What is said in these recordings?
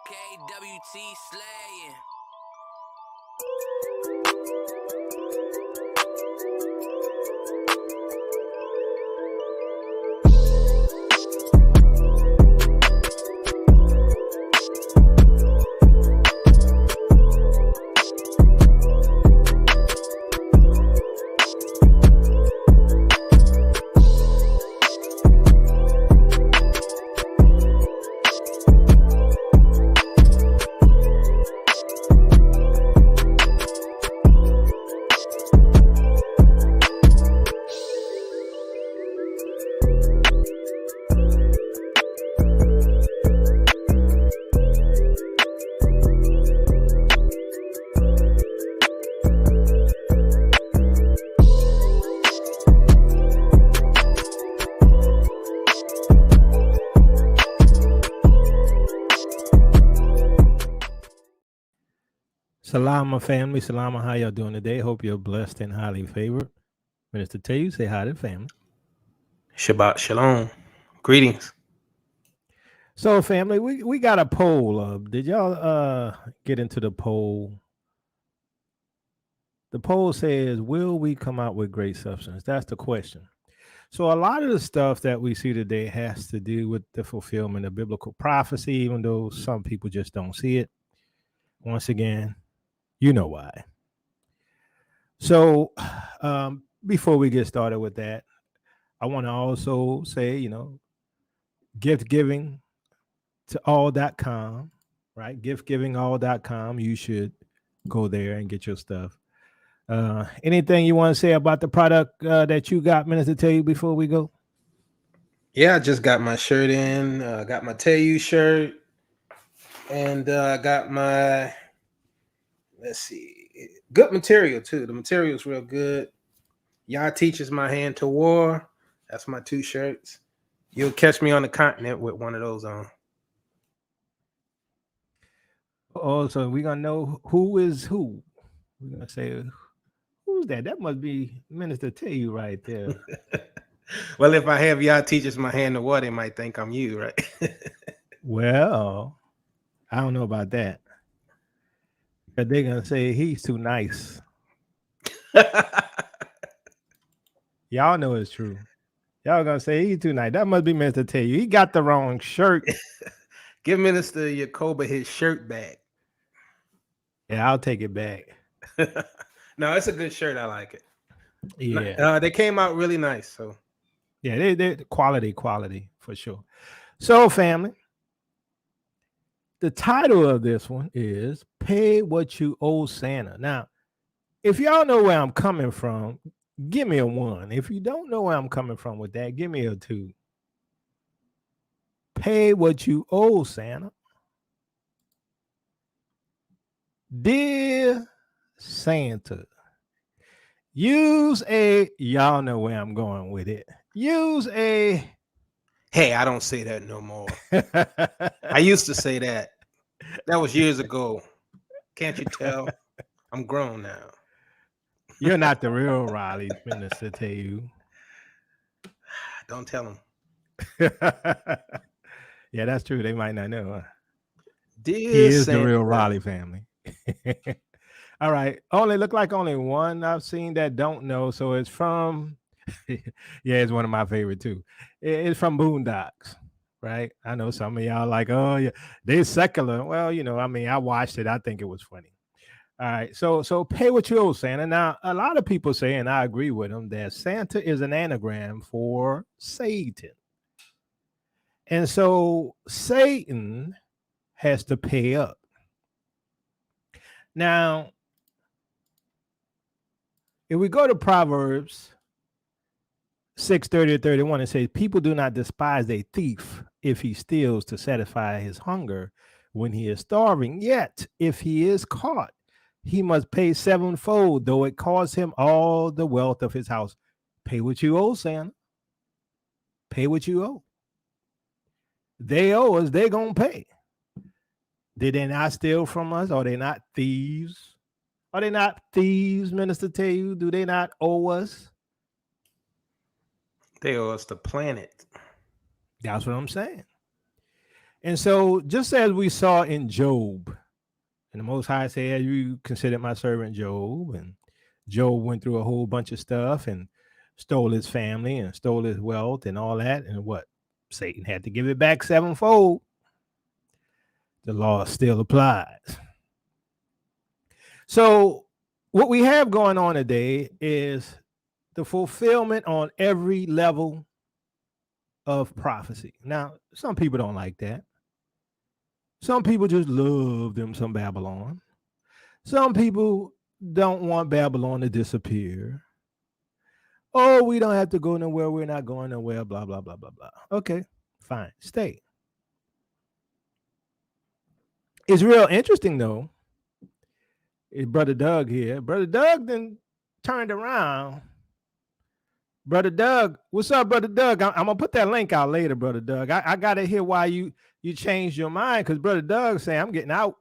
KWT slaying. Salama family, salama, how y'all doing today? Hope you're blessed and highly favored. Minister Tayu, say hi to the family. Shabbat Shalom. Greetings. So family, we got a poll up. Did y'all get into the poll? The poll says, will we come out with great substance? That's the question. So a lot of the stuff that we see today has to do with the fulfillment of biblical prophecy, even though some people just don't see it. Once again, you know why. So before we get started with that, I want to also say, gift giving to all.com, right? Giftgivingall.com. You should go there and get your stuff. Anything you want to say about the product that you got, Minister Tayu, before we go? Yeah, I just got my shirt in. Got my Tayu shirt. And got my, good material too. The material's real good. Yah teaches my hand to war. That's my 2 shirts. You'll catch me on the continent with one of those on. Oh, so we're going to know who is who. We're going to say, who's that? That must be Minister Tayu right there. Well, if I have Yah teaches my hand to war, they might think I'm you, right? Well, I don't know about that. But they're going to say he's too nice. Y'all know it's true. Y'all going to say he's too nice. That must be Minister Tayu. He got the wrong shirt. Give Minister Yakoba his shirt back. Yeah, I'll take it back. No, it's a good shirt. I like it. Yeah. They came out really nice. So yeah, they're quality for sure. So, family, the title of this one is Pay What You Owe Santa. Now, if y'all know where I'm coming from, give me a 1. If you don't know where I'm coming from with that, give me a 2. Pay what you owe Santa. Dear Santa, y'all know where I'm going with it. Hey, I don't say that no more. I used to say that. That was years ago. Can't you tell? I'm grown now. You're not the real Riley, Minister Tayu. Don't tell them. Yeah, that's true. They might not know. Dear he is Santa. The real Riley family. All right. Look like only one I've seen that don't know. So it's from, yeah, it's one of my favorite too. It's from Boondocks, right? I know some of y'all like, oh yeah, they're secular. Well, I watched it. I think it was funny. All right. So pay what you owe, Santa. Now, a lot of people say, and I agree with them, that Santa is an anagram for Satan. And so Satan has to pay up. Now, if we go to Proverbs 6:30-31, it says, people do not despise a thief if he steals to satisfy his hunger when he is starving. Yet, if he is caught, he must pay 7-fold, though it costs him all the wealth of his house. Pay what you owe, Santa. Pay what you owe. They owe us, they're going to pay. Did they not steal from us? Are they not thieves? Are they not thieves, Minister Tayu? Do they not owe us? They owe us the planet. That's what I'm saying. And so, just as we saw in Job, and the Most High said, "You considered my servant Job," and Job went through a whole bunch of stuff and stole his family and stole his wealth and all that. And what? Satan had to give it back sevenfold. The law still applies. So, what we have going on today is the fulfillment on every level of prophecy. Now, some people don't like that. Some people just love them some Babylon. Some people don't want Babylon to disappear. Oh, we don't have to go nowhere. We're not going nowhere. Blah, blah, blah, blah, blah. Okay, fine. Stay. It's real interesting, though. It's Brother Doug here. Brother Doug then turned around. Brother Doug, what's up, Brother Doug? I'm going to put that link out later, Brother Doug. I got to hear why you changed your mind, because Brother Doug say, I'm getting out.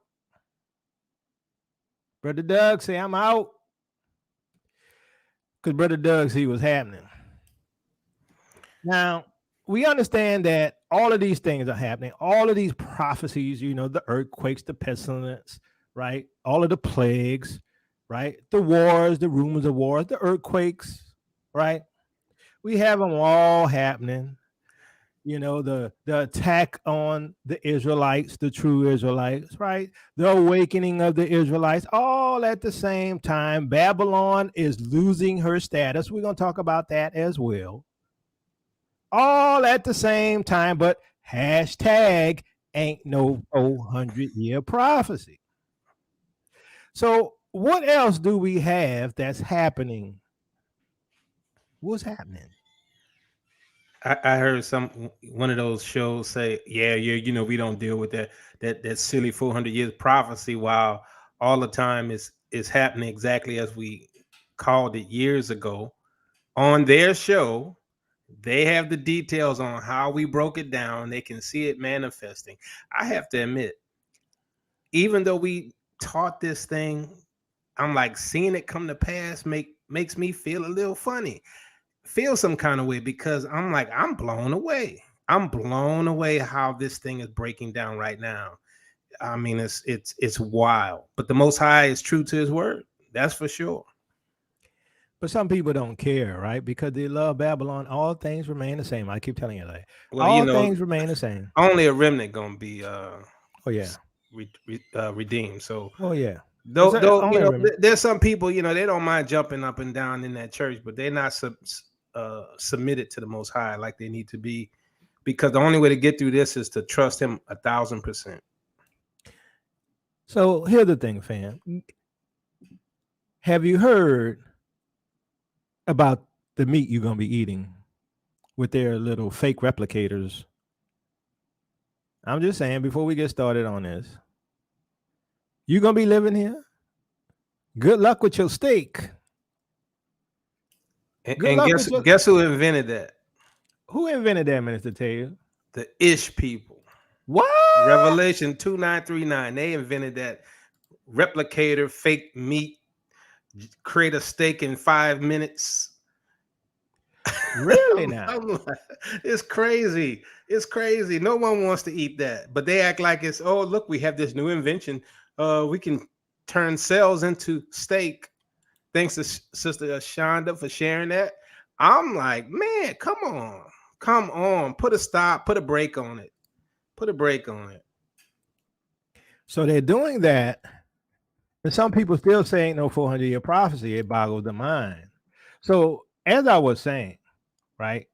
Brother Doug say, I'm out. Because Brother Doug see what's happening. Now, we understand that all of these things are happening. All of these prophecies, the earthquakes, the pestilence, right? All of the plagues, right? The wars, the rumors of wars, the earthquakes, right? We have them all happening. The attack on the Israelites, the true Israelites, right? The awakening of the Israelites, all at the same time. Babylon is losing her status. We're going to talk about that as well. All at the same time, but hashtag ain't no 400-year prophecy. So what else do we have that's happening? What's happening? I heard one of those shows say, yeah, we don't deal with that silly 400 years prophecy, while all the time is happening exactly as we called it years ago. On their show, they have the details on how we broke it down. They can see it manifesting. I have to admit, even though we taught this thing, I'm like, seeing it come to pass makes me feel a little funny. Feel some kind of way, because I'm like, I'm blown away. I'm blown away how this thing is breaking down right now. I mean, it's wild. But the Most High is true to his word. That's for sure. But some people don't care, right? Because they love Babylon. All things remain the same. I keep telling you that. Well, all things remain the same. Only a remnant gonna be redeemed. So there's some people, they don't mind jumping up and down in that church, but they're not submitted to the Most High like they need to be, because the only way to get through this is to trust him 1,000%. So here's the thing, fam. Have you heard about the meat you're going to be eating with their little fake replicators? I'm just saying, before we get started on this, you're going to be living here. Good luck with your steak. And guess who invented that? Who invented that, Minister Taylor? The Ish people. What? Revelation 2939. They invented that replicator, fake meat, create a steak in 5 minutes. Really now? It's crazy. It's crazy. No one wants to eat that, but they act like it's, oh, look, we have this new invention. We can turn cells into steak. Thanks to Sister Shonda for sharing that. I'm like, man, come on. Put a stop, put a break on it. So they're doing that. And some people still say ain't no 400-year prophecy. It boggles the mind. So as I was saying, right?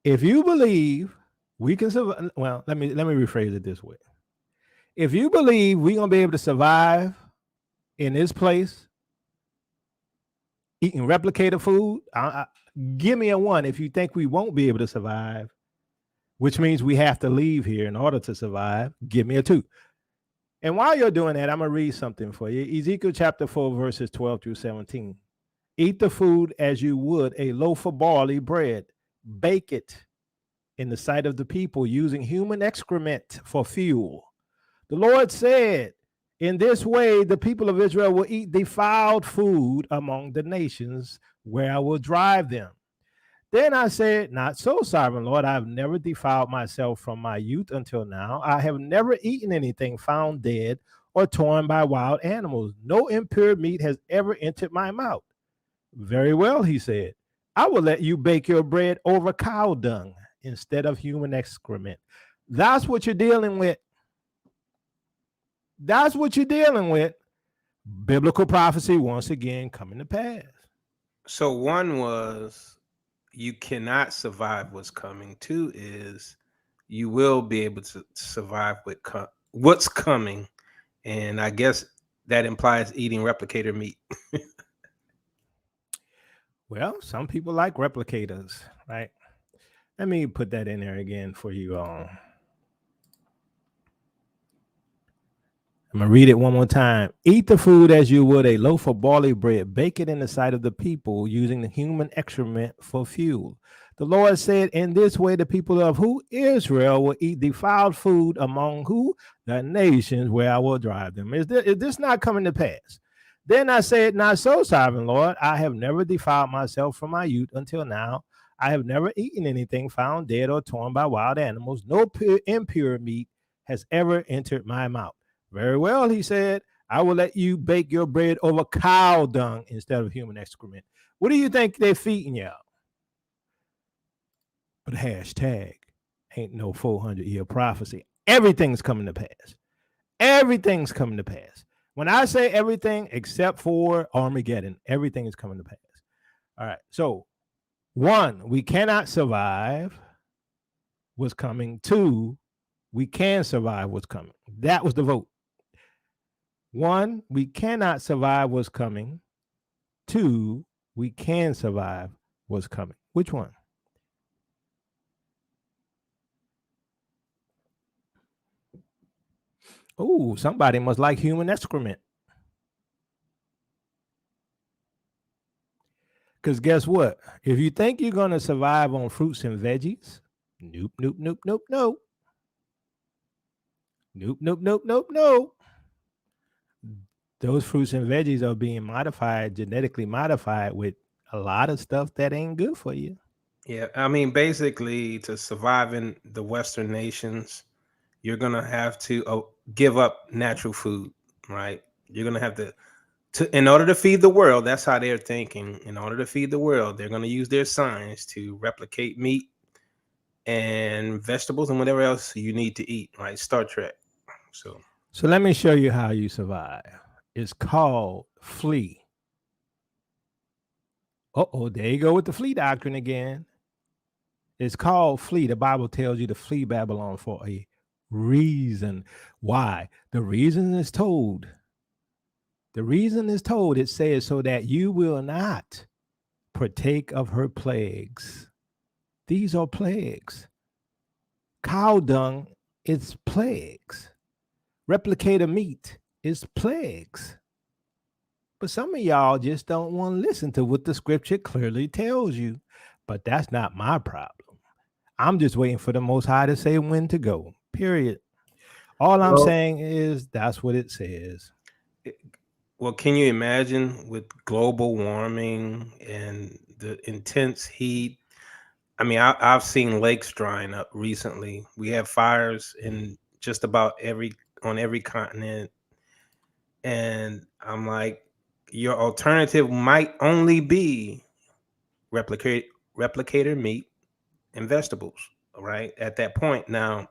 If you believe we can survive, well, let me rephrase it this way. If you believe we're going to be able to survive in this place eating replicator food, give me a 1 if you think we won't be able to survive, which means we have to leave here in order to survive. Give me a 2. And while you're doing that, I'm going to read something for you. Ezekiel chapter 4, verses 12 through 17. Eat the food as you would a loaf of barley bread. Bake it in the sight of the people using human excrement for fuel. The Lord said, in this way, the people of Israel will eat defiled food among the nations where I will drive them. Then I said, Not so, sovereign Lord. I have never defiled myself from my youth until now. I have never eaten anything found dead or torn by wild animals. No impure meat has ever entered my mouth. Very well, he said. I will let you bake your bread over cow dung instead of human excrement. That's what you're dealing with. That's what you're dealing with. Biblical prophecy once again coming to pass. So one was you cannot survive what's coming. Two is you will be able to survive what's coming, and I guess that implies eating replicator meat. Well, some people like replicators, right? Let me put that in there again for you all. I'm going to read it one more time. Eat the food as you would a loaf of barley bread. Bake it in the sight of the people, using the human excrement for fuel. The Lord said, in this way, the people of who? Israel will eat defiled food among who? The nations where I will drive them. Is this not coming to pass? Then I said, Not so, sovereign Lord. I have never defiled myself from my youth until now. I have never eaten anything found dead or torn by wild animals. No impure meat has ever entered my mouth. Very well, he said, I will let you bake your bread over cow dung instead of human excrement. What do you think they're feeding y'all? But hashtag ain't no 400-year prophecy. Everything's coming to pass. Everything's coming to pass. When I say everything except for Armageddon, everything is coming to pass. All right. So, one, we cannot survive what's coming. Two, we can survive what's coming. That was the vote. One, we cannot survive what's coming. Two, we can survive what's coming. Which one? Oh, somebody must like human excrement. Because guess what? If you think you're going to survive on fruits and veggies, nope, nope, nope, nope, nope. Nope, nope, nope, nope, nope. Those fruits and veggies are being modified, genetically modified with a lot of stuff that ain't good for you. Yeah, I mean, basically, to survive in the Western nations, you're gonna have to give up natural food, right? You're gonna have to in order to feed the world. That's how they're thinking. In order to feed the world, they're gonna use their science to replicate meat and vegetables and whatever else you need to eat, right? Star Trek. So let me show you how you survive. It's called flee. Uh-oh, there you go with the flee doctrine again. It's called flee. The Bible tells you to flee Babylon for a reason. Why? The reason is told. The reason is told. It says so that you will not partake of her plagues. These are plagues. Cow dung is plagues. Replicator meat is plagues. But some of y'all just don't want to listen to what the scripture clearly tells you. But that's not my problem. I'm just waiting for the Most High to say when to go, period. All I'm saying is that's what it says. Well, can you imagine with global warming and the intense heat? I mean, I've seen lakes drying up recently. We have fires in just about on every continent. And I'm like, your alternative might only be replicator meat and vegetables, right? At that point. Now,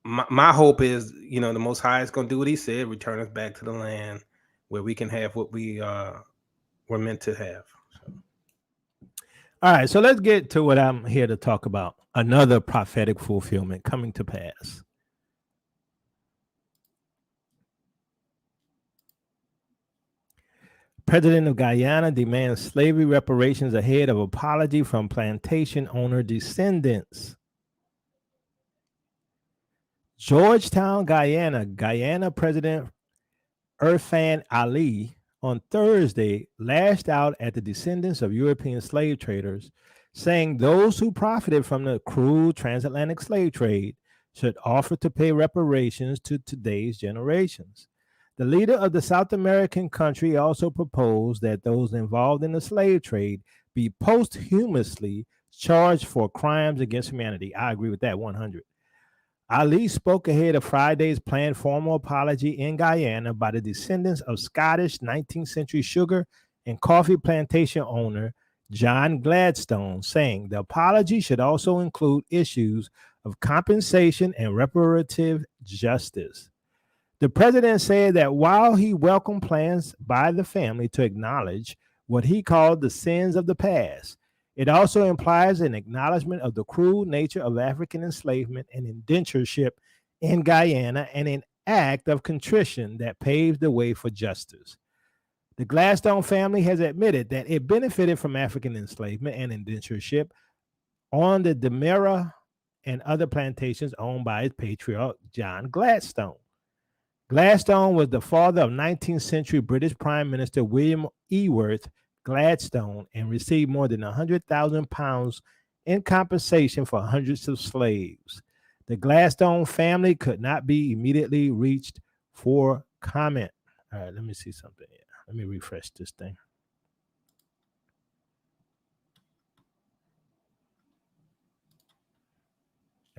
my hope is, the Most High is going to do what he said, return us back to the land where we can have what we were meant to have. So. All right, so let's get to what I'm here to talk about. Another prophetic fulfillment coming to pass. President of Guyana demands slavery reparations ahead of apology from plantation owner descendants. Georgetown, Guyana President Irfan Ali on Thursday lashed out at the descendants of European slave traders, saying those who profited from the cruel transatlantic slave trade should offer to pay reparations to today's generations. The leader of the South American country also proposed that those involved in the slave trade be posthumously charged for crimes against humanity. I agree with that 100. Ali spoke ahead of Friday's planned formal apology in Guyana by the descendants of Scottish 19th century sugar and coffee plantation owner John Gladstone, saying the apology should also include issues of compensation and reparative justice. The president said that while he welcomed plans by the family to acknowledge what he called the sins of the past, it also implies an acknowledgement of the cruel nature of African enslavement and indentureship in Guyana and an act of contrition that paved the way for justice. The Gladstone family has admitted that it benefited from African enslavement and indentureship on the Demerara and other plantations owned by its patriarch, John Gladstone. Gladstone was the father of 19th century British Prime Minister William Ewart Gladstone and received more than £100,000 in compensation for hundreds of slaves. The Gladstone family could not be immediately reached for comment. All right, let me see something here. Let me refresh this thing.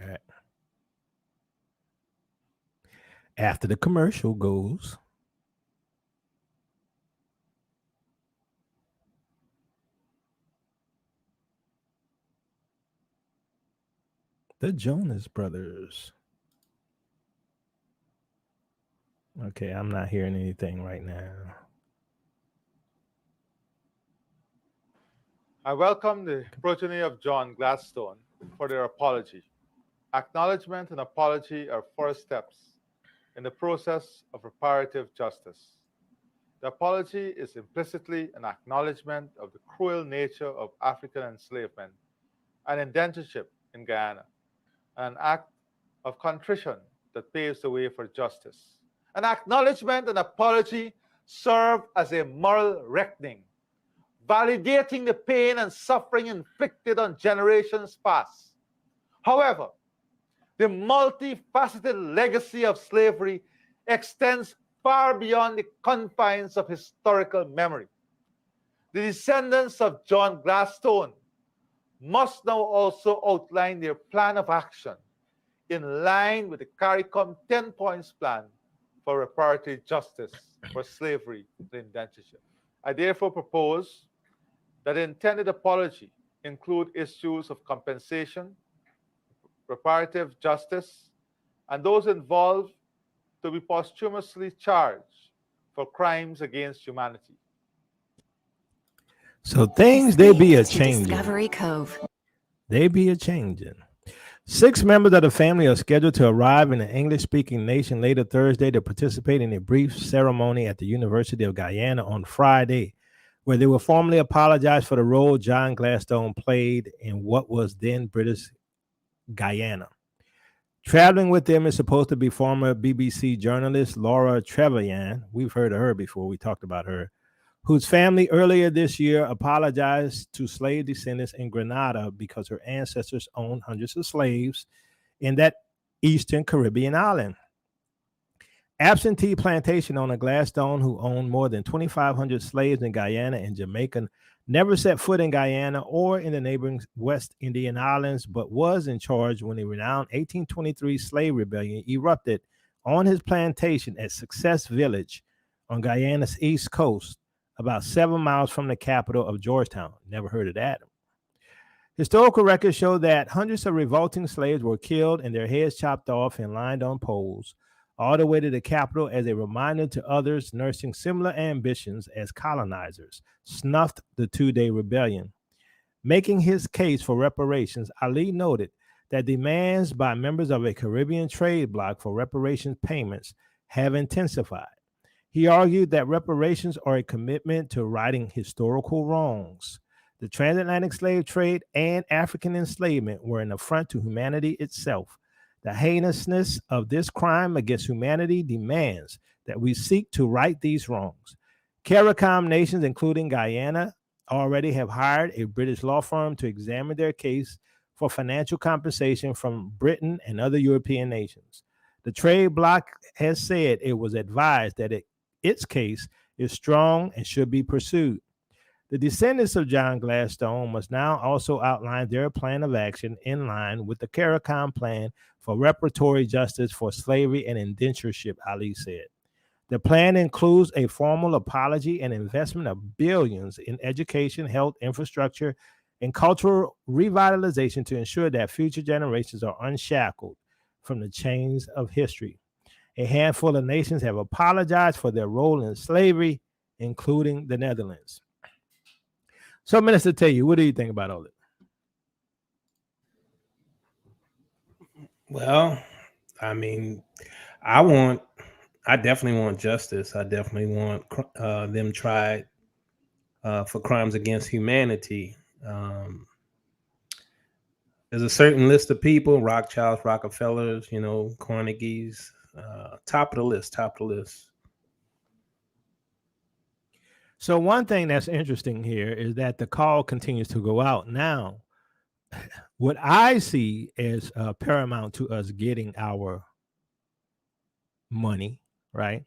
All right. After the commercial goes, the Jonas Brothers. Okay, I'm not hearing anything right now. I welcome the progeny of John Gladstone for their apology. Acknowledgement and apology are first steps in the process of reparative justice. The apology is implicitly an acknowledgement of the cruel nature of African enslavement and indentureship in Guyana, and an act of contrition that paves the way for justice. An acknowledgement and apology serve as a moral reckoning, validating the pain and suffering inflicted on generations past. However, the multifaceted legacy of slavery extends far beyond the confines of historical memory. The descendants of John Gladstone must now also outline their plan of action in line with the CARICOM 10 points plan for reparative justice for slavery and indentureship. I therefore propose that the intended apology include issues of compensation, reparative justice, and those involved to be posthumously charged for crimes against humanity. So things they be a changing. Discovery Cove. They be a changing. 6 members of the family are scheduled to arrive in the English-speaking nation later Thursday to participate in a brief ceremony at the University of Guyana on Friday, where they will formally apologize for the role John Gladstone played in what was then British Guyana. Traveling with them is supposed to be former BBC journalist Laura Trevelyan. We've heard of her before. We talked about her, whose family earlier this year apologized to slave descendants in Grenada because her ancestors owned hundreds of slaves in that eastern Caribbean island. Absentee plantation owner Gladstone, who owned more than 2,500 slaves in Guyana and Jamaica, never set foot in Guyana or in the neighboring West Indian Islands, but was in charge when the renowned 1823 slave rebellion erupted on his plantation at Success Village on Guyana's east coast, about 7 miles from the capital of Georgetown. Never heard of that. Historical records show that hundreds of revolting slaves were killed and their heads chopped off and lined on poles, all the way to the capital as a reminder to others nursing similar ambitions as colonizers snuffed the 2-day rebellion. Making his case for reparations, Ali noted that demands by members of a Caribbean trade bloc for reparations payments have intensified. He argued that reparations are a commitment to righting historical wrongs. The transatlantic slave trade and African enslavement were an affront to humanity itself. The heinousness of this crime against humanity demands that we seek to right these wrongs. CARICOM nations, including Guyana, already have hired a British law firm to examine their case for financial compensation from Britain and other European nations. The trade bloc has said it was advised that its case is strong and should be pursued. The descendants of John Gladstone must now also outline their plan of action in line with the CARICOM plan for reparatory justice for slavery and indentureship, Ali said. The plan includes a formal apology and investment of billions in education, health, infrastructure, and cultural revitalization to ensure that future generations are unshackled from the chains of history. A handful of nations have apologized for their role in slavery, including the Netherlands. So, Minister Taylor, what do you think about all this? Well, I mean, I definitely want justice. I definitely want them tried for crimes against humanity. There's a certain list of people: Rothschilds, Rockefellers, Carnegie's, top of the list, top of the list. So one thing that's interesting here is that the call continues to go out. Now, what I see as paramount to us getting our money, right,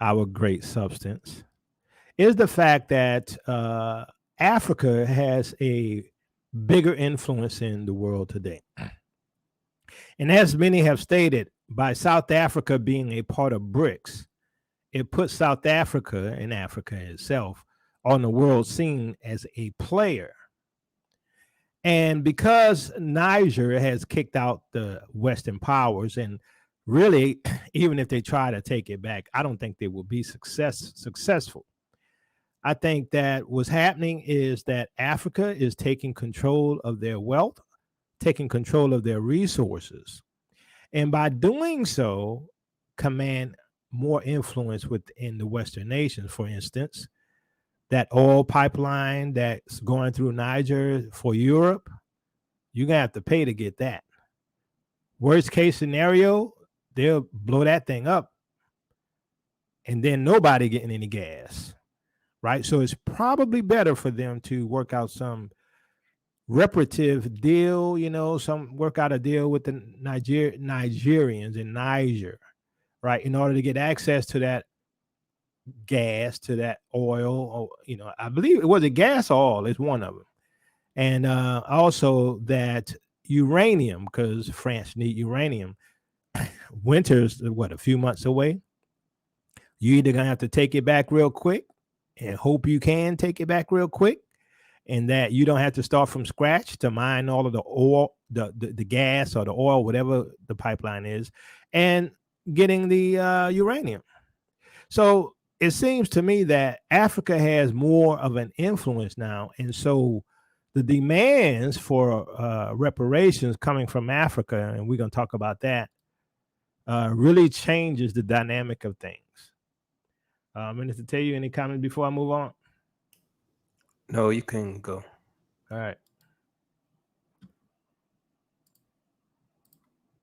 our great substance, is the fact that Africa has a bigger influence in the world today. And as many have stated, by South Africa being a part of BRICS, it puts South Africa and Africa itself on the world scene as a player. And because Niger has kicked out the Western powers, and really, even if they try to take it back, I don't think they will be successful. I think that what's happening is that Africa is taking control of their wealth, taking control of their resources, and by doing so, command more influence within the Western nations. For instance, that oil pipeline that's going through Niger for Europe, you're going to have to pay to get that. Worst case scenario, they'll blow that thing up and then nobody getting any gas, right? So it's probably better for them to work out some reparative deal, work out a deal with the Nigerians in Niger, right, in order to get access to that gas, to that oil, or I believe it was a gas or oil is one of them, and also that uranium, because France need uranium. Winter's a few months away. You either gonna have to take it back real quick and hope you can take it back real quick, and that you don't have to start from scratch to mine all of the oil, the gas or the oil, whatever the pipeline is, and getting the uranium. So it seems to me that Africa has more of an influence now. And so the demands for reparations coming from Africa, and we're going to talk about that, really changes the dynamic of things. Minister Taylor, any comments before I move on? No, you can go. All right.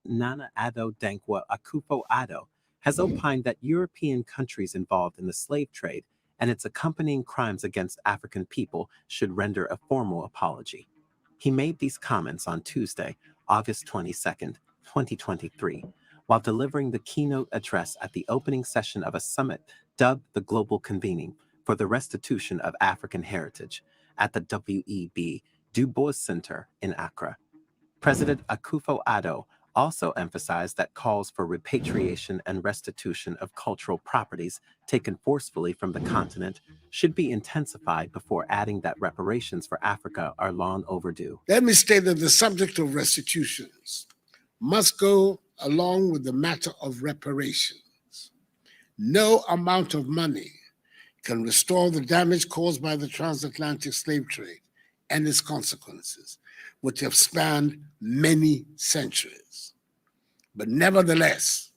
Nana Addo Dankwa Akufo-Addo has opined that European countries involved in the slave trade and its accompanying crimes against African people should render a formal apology. He made these comments on Tuesday, August 22nd, 2023, while delivering the keynote address at the opening session of a summit dubbed the Global Convening for the Restitution of African Heritage at the W.E.B. Du Bois Center in Accra. President Akufo-Addo also emphasized that calls for repatriation and restitution of cultural properties taken forcefully from the continent should be intensified, before adding that reparations for Africa are long overdue. Let me state that the subject of restitutions must go along with the matter of reparations. No amount of money can restore the damage caused by the transatlantic slave trade and its consequences, which have spanned many centuries. But nevertheless,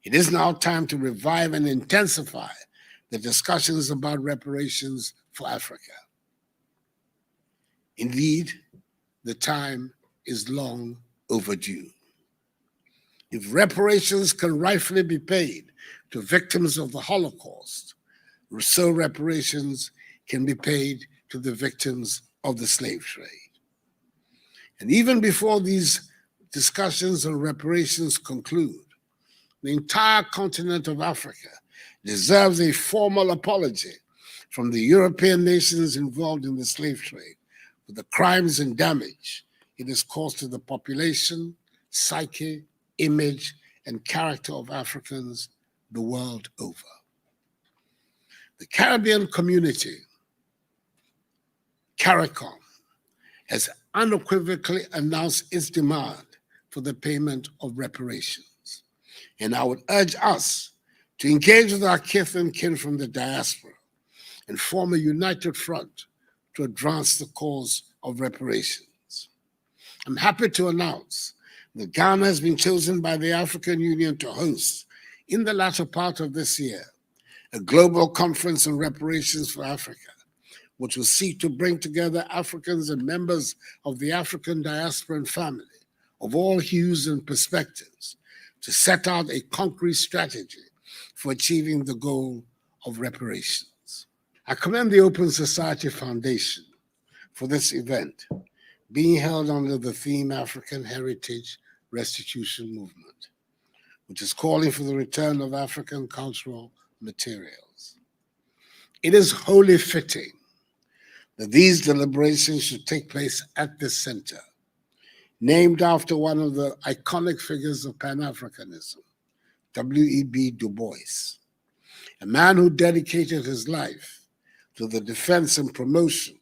it is now time to revive and intensify the discussions about reparations for Africa. Indeed, the time is long overdue. If reparations can rightfully be paid to victims of the Holocaust, so reparations can be paid to the victims of the slave trade. And even before these discussions on reparations conclude, the entire continent of Africa deserves a formal apology from the European nations involved in the slave trade for the crimes and damage it has caused to the population, psyche, image, and character of Africans the world over. The Caribbean community, CARICOM, has unequivocally announced its demand for the payment of reparations. And I would urge us to engage with our kith and kin from the diaspora and form a united front to advance the cause of reparations. I'm happy to announce that Ghana has been chosen by the African Union to host, in the latter part of this year, a global conference on reparations for Africa, which will seek to bring together Africans and members of the African diaspora and family of all hues and perspectives to set out a concrete strategy for achieving the goal of reparations. I commend the Open Society Foundation for this event, being held under the theme African Heritage Restitution Movement, which is calling for the return of African cultural materials. It is wholly fitting that these deliberations should take place at this center, named after one of the iconic figures of Pan-Africanism, W.E.B. Du Bois, a man who dedicated his life to the defense and promotion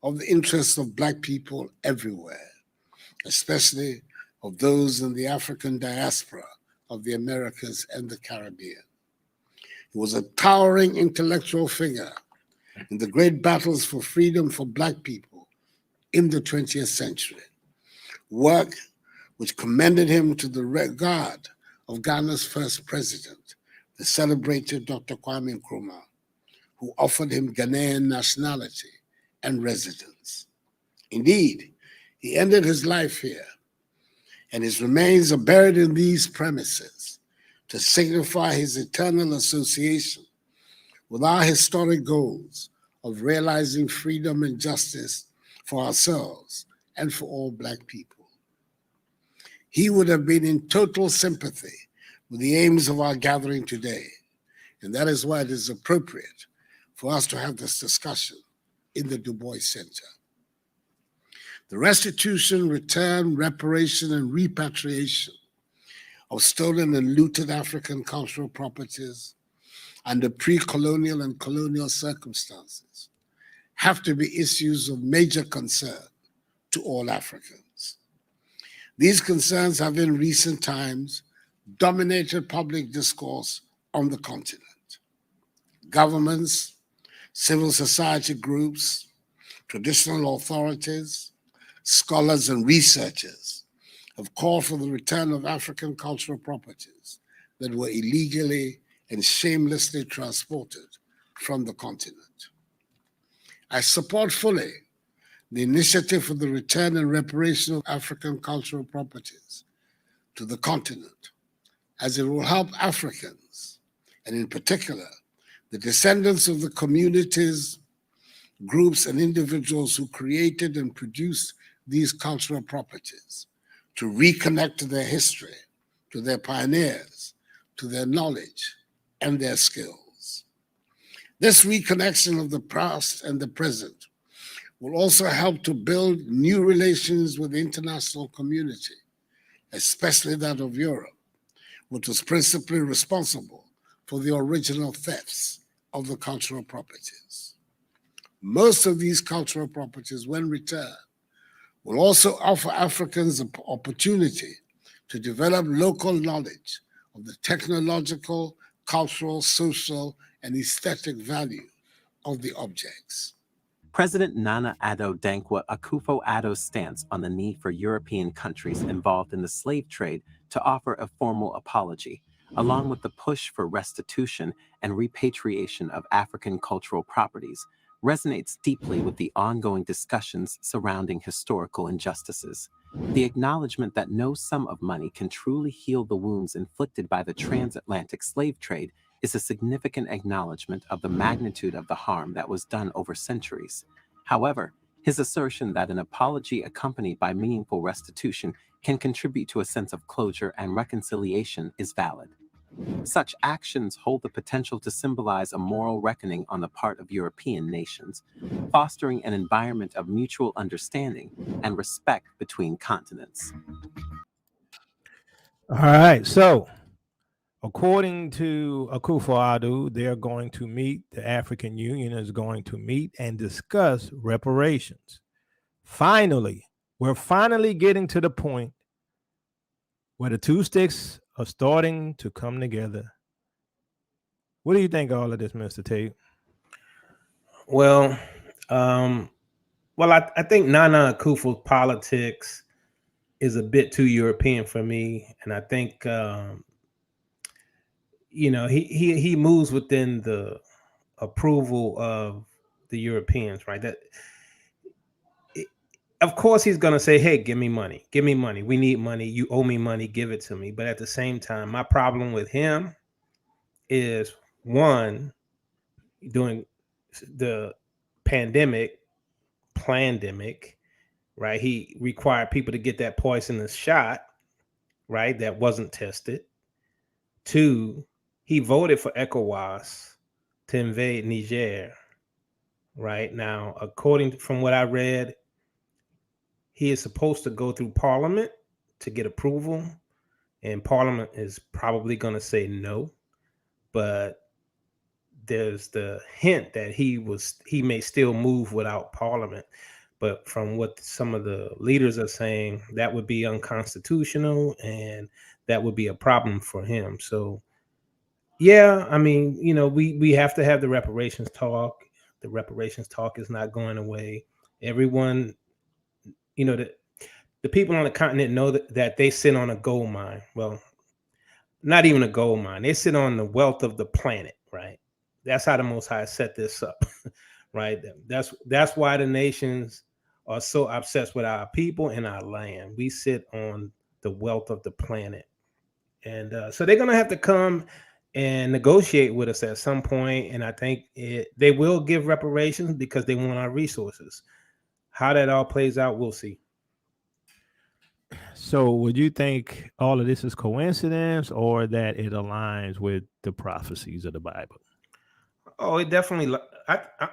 of the interests of Black people everywhere, especially of those in the African diaspora of the Americas and the Caribbean. He was a towering intellectual figure in the great battles for freedom for Black people in the 20th century, work which commended him to the regard of Ghana's first president, the celebrated Dr. Kwame Nkrumah, who offered him Ghanaian nationality and residence. Indeed, he ended his life here, and his remains are buried in these premises to signify his eternal association with our historic goals of realizing freedom and justice for ourselves and for all Black people. He would have been in total sympathy with the aims of our gathering today, and that is why it is appropriate for us to have this discussion in the Du Bois Center. The restitution, return, reparation, and repatriation of stolen and looted African cultural properties under pre-colonial and colonial circumstances have to be issues of major concern to all Africans. These concerns have in recent times dominated public discourse on the continent. Governments, civil society groups, traditional authorities, scholars, and researchers have called for the return of African cultural properties that were illegally and shamelessly transported from the continent. I support fully the initiative for the return and reparation of African cultural properties to the continent, as it will help Africans, and in particular, the descendants of the communities, groups, and individuals who created and produced these cultural properties to reconnect to their history, to their pioneers, to their knowledge, and their skills. This reconnection of the past and the present will also help to build new relations with the international community, especially that of Europe, which was principally responsible for the original thefts of the cultural properties. Most of these cultural properties, when returned, will also offer Africans an opportunity to develop local knowledge of the technological, cultural, social, and aesthetic value of the objects. President Nana Addo Dankwa Akufo-Addo's stance on the need for European countries involved in the slave trade to offer a formal apology, along with the push for restitution and repatriation of African cultural properties, resonates deeply with the ongoing discussions surrounding historical injustices. The acknowledgement that no sum of money can truly heal the wounds inflicted by the transatlantic slave trade is a significant acknowledgement of the magnitude of the harm that was done over centuries. However, his assertion that an apology accompanied by meaningful restitution can contribute to a sense of closure and reconciliation is valid. Such actions hold the potential to symbolize a moral reckoning on the part of European nations, fostering an environment of mutual understanding and respect between continents. All right. So, according to Akufo-Addo, they're going to meet, the African Union is going to meet and discuss reparations. Finally, we're finally getting to the point where the two sticks are starting to come together. What do you think of all of this, Mr. Tate? Well, I think Nana Akufo's politics is a bit too European for me, and I think he moves within the approval of the Europeans, right? Of course he's going to say, hey, give me money, we need money, you owe me money, give it to me. But at the same time, my problem with him is, one, during the pandemic, right, he required people to get that poisonous shot, right, that wasn't tested. Two, he voted for ECOWAS to invade Niger. Right now, according from what I read, he is supposed to go through Parliament to get approval, and Parliament is probably going to say no. But there's the hint that he may still move without Parliament. But from what some of the leaders are saying, that would be unconstitutional, and that would be a problem for him. So, yeah, I mean, we have to have the reparations talk. The reparations talk is not going away. Everyone, the people on the continent know that they sit on a gold mine. Well, not even a gold mine. They sit on the wealth of the planet, right? That's how the Most High set this up, right? That's why the nations are so obsessed with our people and our land. We sit on the wealth of the planet. And so they're going to have to come and negotiate with us at some point. And I think they will give reparations because they want our resources. How that all plays out, we'll see. So would you think all of this is coincidence, or that it aligns with the prophecies of the Bible? Oh, it definitely,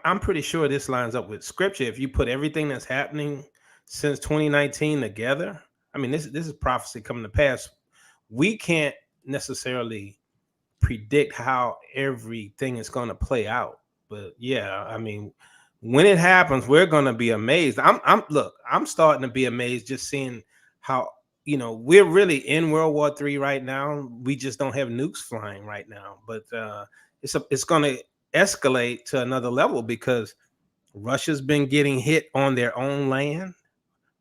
I'm pretty sure this lines up with scripture. If you put everything that's happening since 2019 together, I mean, this is prophecy coming to pass. We can't necessarily predict how everything is going to play out, but yeah, I mean, when it happens, we're going to be amazed. I'm starting to be amazed just seeing how, we're really in World War III right now. We just don't have nukes flying right now, but it's going to escalate to another level because Russia's been getting hit on their own land,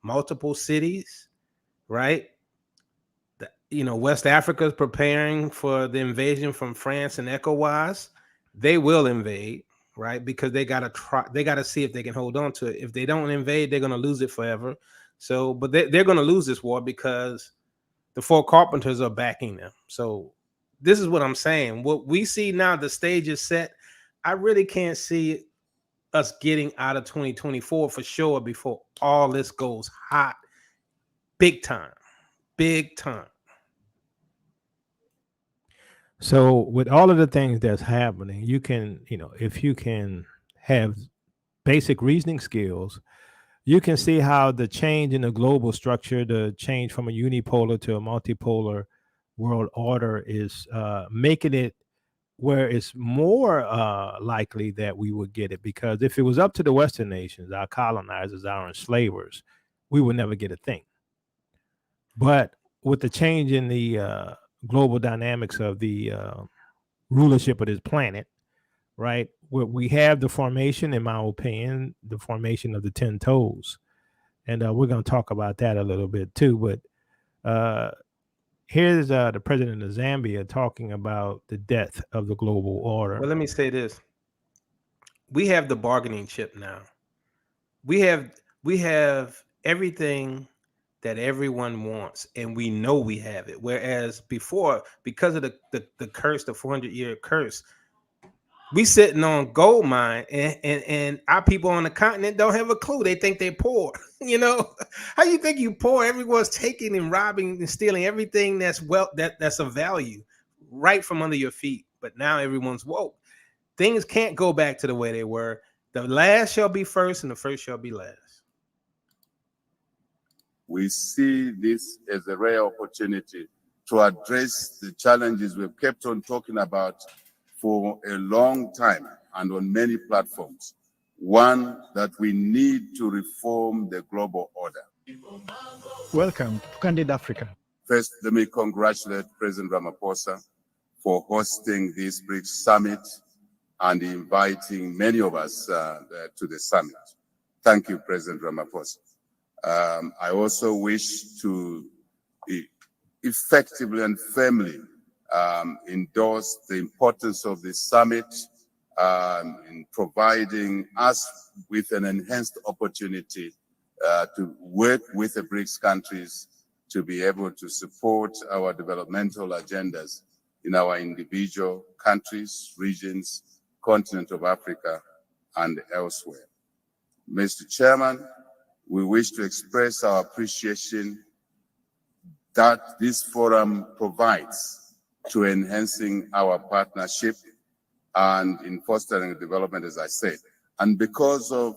multiple cities, right? West Africa is preparing for the invasion from France and ECOWAS. They will invade, right? Because they got to try. They got to see if they can hold on to it. If they don't invade, they're going to lose it forever. So, but they're going to lose this war because the four carpenters are backing them. So this is what I'm saying. What we see now, the stage is set. I really can't see us getting out of 2024 for sure before all this goes hot. Big time. So with all of the things that's happening, you can, if you can have basic reasoning skills, you can see how the change in the global structure, the change from a unipolar to a multipolar world order is making it where it's more likely that we would get it. Because if it was up to the Western nations, our colonizers, our enslavers, we would never get a thing. But with the change in the global dynamics of the rulership of this planet, right? We have the formation, in my opinion, the formation of the 10 toes. And we're going to talk about that a little bit too. But here's the president of Zambia talking about the death of the global order. Well, let me say this. We have the bargaining chip now. We have everything that everyone wants, and we know we have it. Whereas before, because of the curse, the 400-year curse, we sitting on gold mine, and our people on the continent don't have a clue. They think they're poor. How you think you poor? Everyone's taking and robbing and stealing everything that's that's of value. right from under your feet. But now everyone's woke. Things can't go back to the way they were. The last shall be first, and the first shall be last. We see this as a rare opportunity to address the challenges we've kept on talking about for a long time and on many platforms. One, that we need to reform the global order. Welcome to Candid Africa. First, let me congratulate President Ramaphosa for hosting this BRICS summit and inviting many of us to the summit. Thank you, President Ramaphosa. I also wish to effectively and firmly endorse the importance of this summit in providing us with an enhanced opportunity to work with the BRICS countries to be able to support our developmental agendas in our individual countries, regions, continent of Africa, and elsewhere. Mr. Chairman, we wish to express our appreciation that this forum provides to enhancing our partnership and in fostering development, as I said. And because of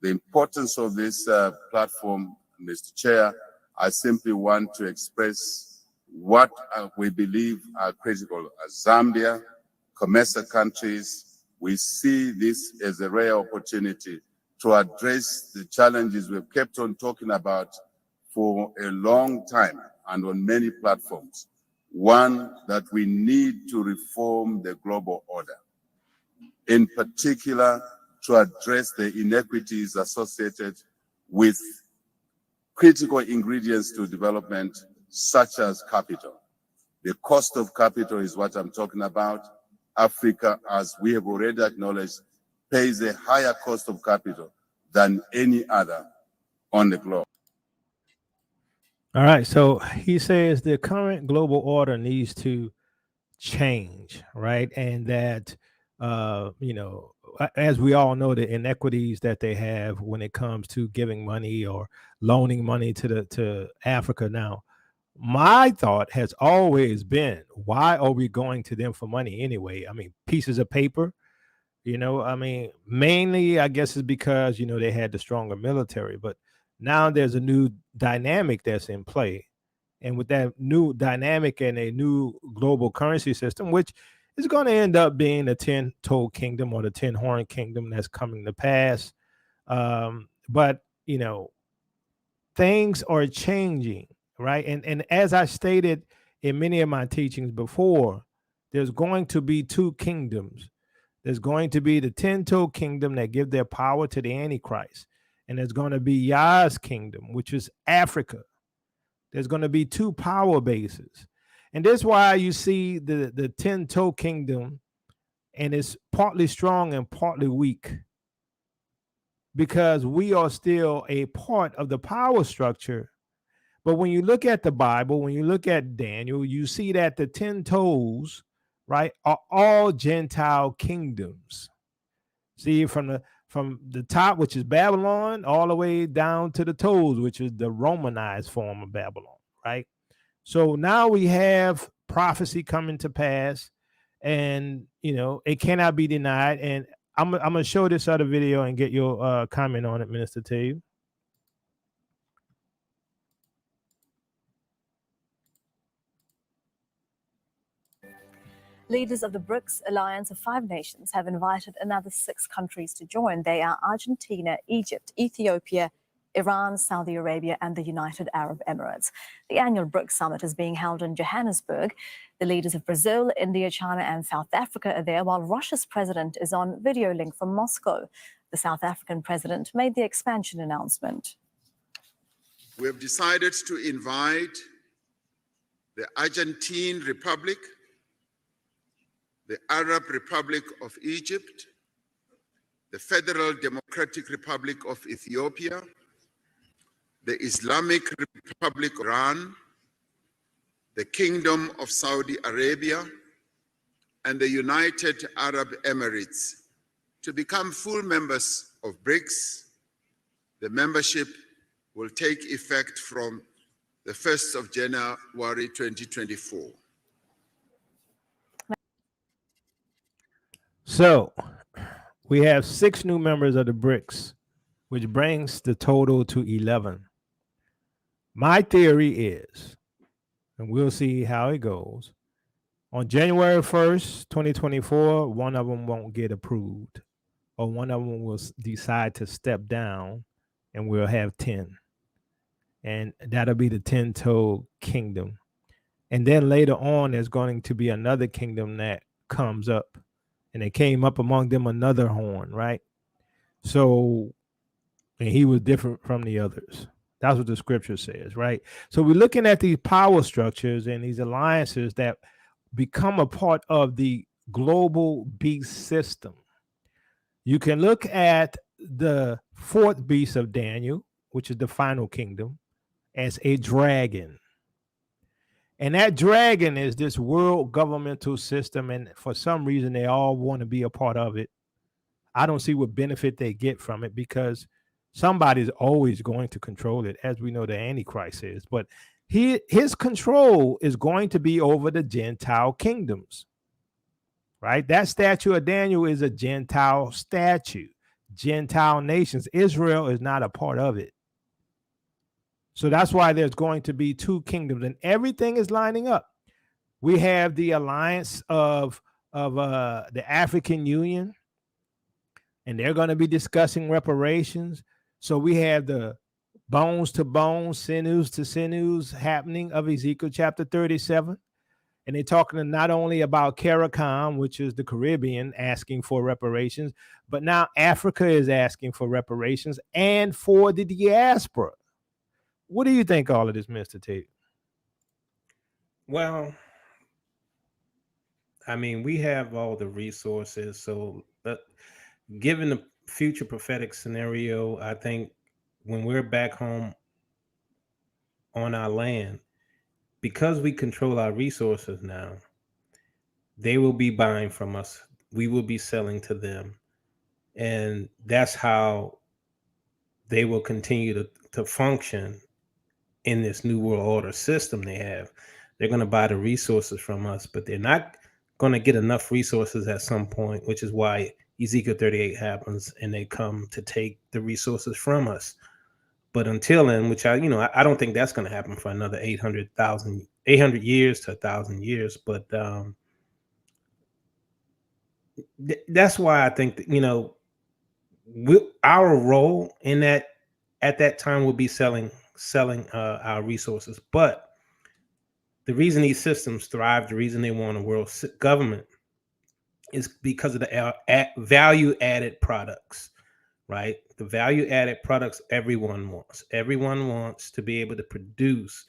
the importance of this platform, Mr. Chair, I simply want to express what we believe are critical. Zambia, COMESA countries, we see this as a rare opportunity to address the challenges we've kept on talking about for a long time and on many platforms. One, that we need to reform the global order, in particular to address the inequities associated with critical ingredients to development, such as capital. The cost of capital is what I'm talking about. Africa, as we have already acknowledged, pays a higher cost of capital than any other on the globe. All right. So he says the current global order needs to change, right? And that, as we all know, the inequities that they have when it comes to giving money or loaning money to Africa now. My thought has always been, why are we going to them for money anyway? I mean, pieces of paper, mainly I guess it's because, they had the stronger military, but now there's a new dynamic that's in play. And with that new dynamic and a new global currency system, which is going to end up being the 10-toe kingdom or the 10-horn kingdom that's coming to pass. But, things are changing, right? And as I stated in many of my teachings before, there's going to be two kingdoms. There's going to be the 10-toe kingdom that give their power to the Antichrist. And there's going to be Yah's kingdom, which is Africa. There's going to be two power bases. And that's why you see the 10-toe kingdom, and it's partly strong and partly weak, because we are still a part of the power structure. But when you look at the Bible, when you look at Daniel, you see that the 10 toes, right, are all Gentile kingdoms. See, from the top, which is Babylon, all the way down to the toes, which is the Romanized form of Babylon, right? So now we have prophecy coming to pass, and it cannot be denied. And I'm gonna show this other video and get your comment on it, Minister Tave. Leaders of the BRICS alliance of 5 nations have invited another 6 countries to join. They are Argentina, Egypt, Ethiopia, Iran, Saudi Arabia, and the United Arab Emirates. The annual BRICS summit is being held in Johannesburg. The leaders of Brazil, India, China, and South Africa are there, while Russia's president is on video link from Moscow. The South African president made the expansion announcement. We have decided to invite the Argentine Republic, the Arab Republic of Egypt, the Federal Democratic Republic of Ethiopia, the Islamic Republic of Iran, the Kingdom of Saudi Arabia, and the United Arab Emirates to become full members of BRICS. The membership will take effect from the 1st of January 2024. So we have 6 new members of the BRICS, which brings the total to 11. My theory is, and we'll see how it goes, on January 1st, 2024, one of them won't get approved, or one of them will decide to step down, and we'll have 10. And that'll be the 10-toe kingdom. And then later on, there's going to be another kingdom that comes up. And it came up among them another horn, right? So, and he was different from the others. That's what the scripture says, right? So we're looking at these power structures and these alliances that become a part of the global beast system. You can look at the 4th beast of Daniel, which is the final kingdom, as a dragon. And that dragon is this world governmental system. And for some reason, they all want to be a part of it. I don't see what benefit they get from it, because somebody's always going to control it, as we know the Antichrist is. But his control is going to be over the Gentile kingdoms, right? That statue of Daniel is a Gentile statue, Gentile nations. Israel is not a part of it. So that's why there's going to be 2 kingdoms, and everything is lining up. We have the alliance of the African Union, and they're going to be discussing reparations. So we have the bones to bones, sinews to sinews happening of Ezekiel chapter 37. And they're talking not only about CARICOM, which is the Caribbean, asking for reparations, but now Africa is asking for reparations, and for the diaspora. What do you think all of this, Mr. Tate? Well, I mean, we have all the resources. So, given the future prophetic scenario, I think when we're back home on our land, because we control our resources now, they will be buying from us. We will be selling to them. And that's how they will continue to function in this new world order system they have. They're going to buy the resources from us, but they're not going to get enough resources at some point, which is why Ezekiel 38 happens, and they come to take the resources from us. But until then, which I don't think that's going to happen for another 800 years to 1,000 years. But that's why I think that, our role in that at that time will be selling our resources. But the reason these systems thrive, the reason they want a world government, is because of the value added products, right? The value added products everyone wants. Everyone wants to be able to produce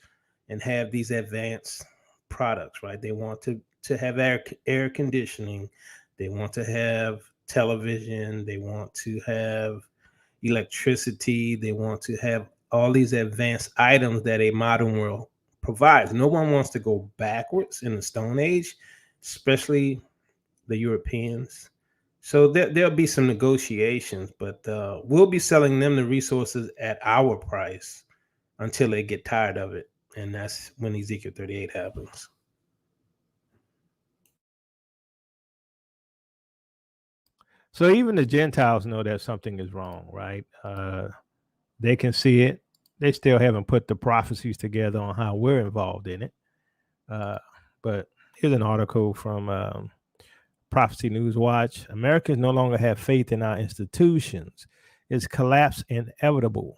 and have these advanced products, right? They want to have air conditioning. They want to have television. They want to have electricity. They want to have all these advanced items that a modern world provides. No one wants to go backwards in the Stone Age, especially the Europeans. So there'll be some negotiations, but we'll be selling them the resources at our price until they get tired of it. And that's when Ezekiel 38 happens. So even the Gentiles know that something is wrong, right? They can see it. They still haven't put the prophecies together on how we're involved in it. But here's an article from Prophecy News Watch. Americans no longer have faith in our institutions. Is collapse inevitable?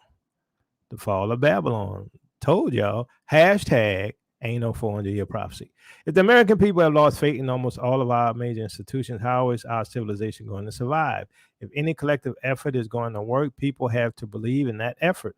The fall of Babylon. Told y'all. Hashtag ain't no 400-year prophecy. If the American people have lost faith in almost all of our major institutions, how is our civilization going to survive? If any collective effort is going to work, people have to believe in that effort.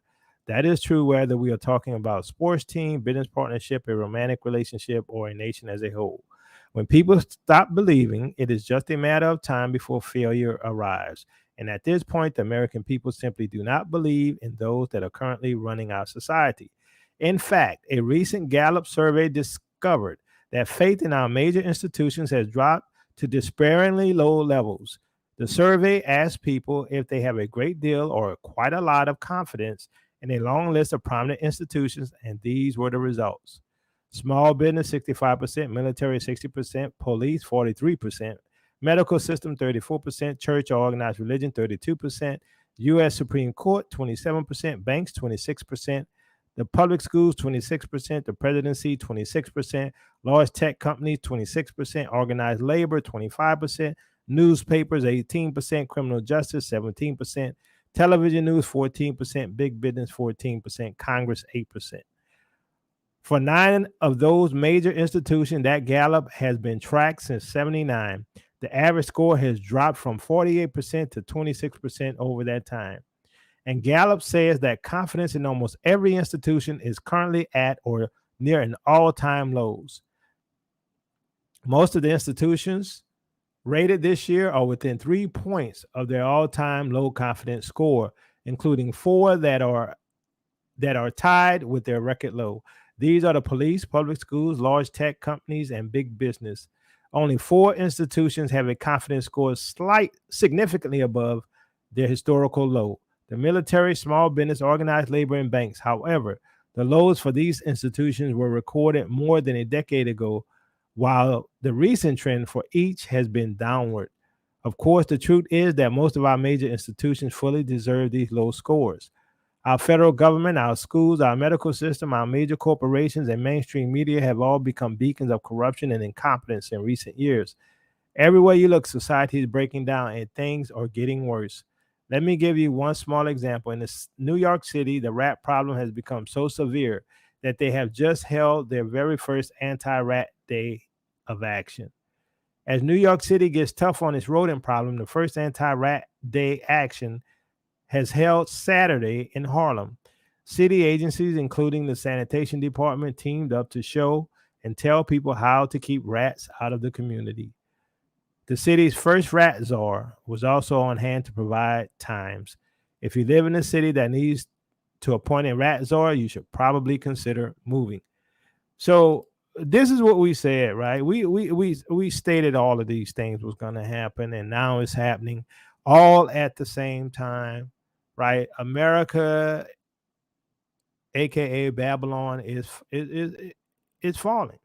That is true whether we are talking about a sports team, business partnership, a romantic relationship, or a nation as a whole. When people stop believing, it is just a matter of time before failure arrives. And at this point, the American people simply do not believe in those that are currently running our society. In fact, a recent Gallup survey discovered that faith in our major institutions has dropped to despairingly low levels. The survey asked people if they have a great deal or quite a lot of confidence in a long list of prominent institutions, and these were the results. Small business, 65%, military, 60%, police, 43%, Medical system, 34%. Church or organized religion, 32%. U.S. Supreme Court, 27%. Banks, 26%. The public schools, 26%. The presidency, 26%. Large tech companies, 26%. Organized labor, 25%. Newspapers, 18%. Criminal justice, 17%. Television news, 14%. Big business, 14%. Congress, 8%. For 9 of those major institutions, that Gallup has been tracked since 79. The average score has dropped from 48% to 26% over that time. And Gallup says that confidence in almost every institution is currently at or near an all-time lows. Most of the institutions rated this year are within 3 points of their all-time low confidence score, including 4 that are tied with their record low. These are the police, public schools, large tech companies, and big business. Only 4 institutions have a confidence score significantly above their historical low: the military, small business, organized labor, and banks. However, the lows for these institutions were recorded more than a decade ago, while the recent trend for each has been downward. Of course, the truth is that most of our major institutions fully deserve these low scores. Our federal government, our schools, our medical system, our major corporations, and mainstream media have all become beacons of corruption and incompetence in recent years. Everywhere you look, society is breaking down and things are getting worse. Let me give you one small example. In New York City, the rat problem has become so severe that they have just held their very first anti-rat day of action. As New York City gets tough on its rodent problem, the first anti-rat day action has held Saturday in Harlem. City agencies, including the sanitation department, teamed up to show and tell people how to keep rats out of the community. The city's first rat czar was also on hand to provide times. If you live in a city that needs to appoint a rat czar, you should probably consider moving. So this is what we said, right? We stated all of these things was going to happen, and now it's happening all at the same time, right? America, aka Babylon, is falling.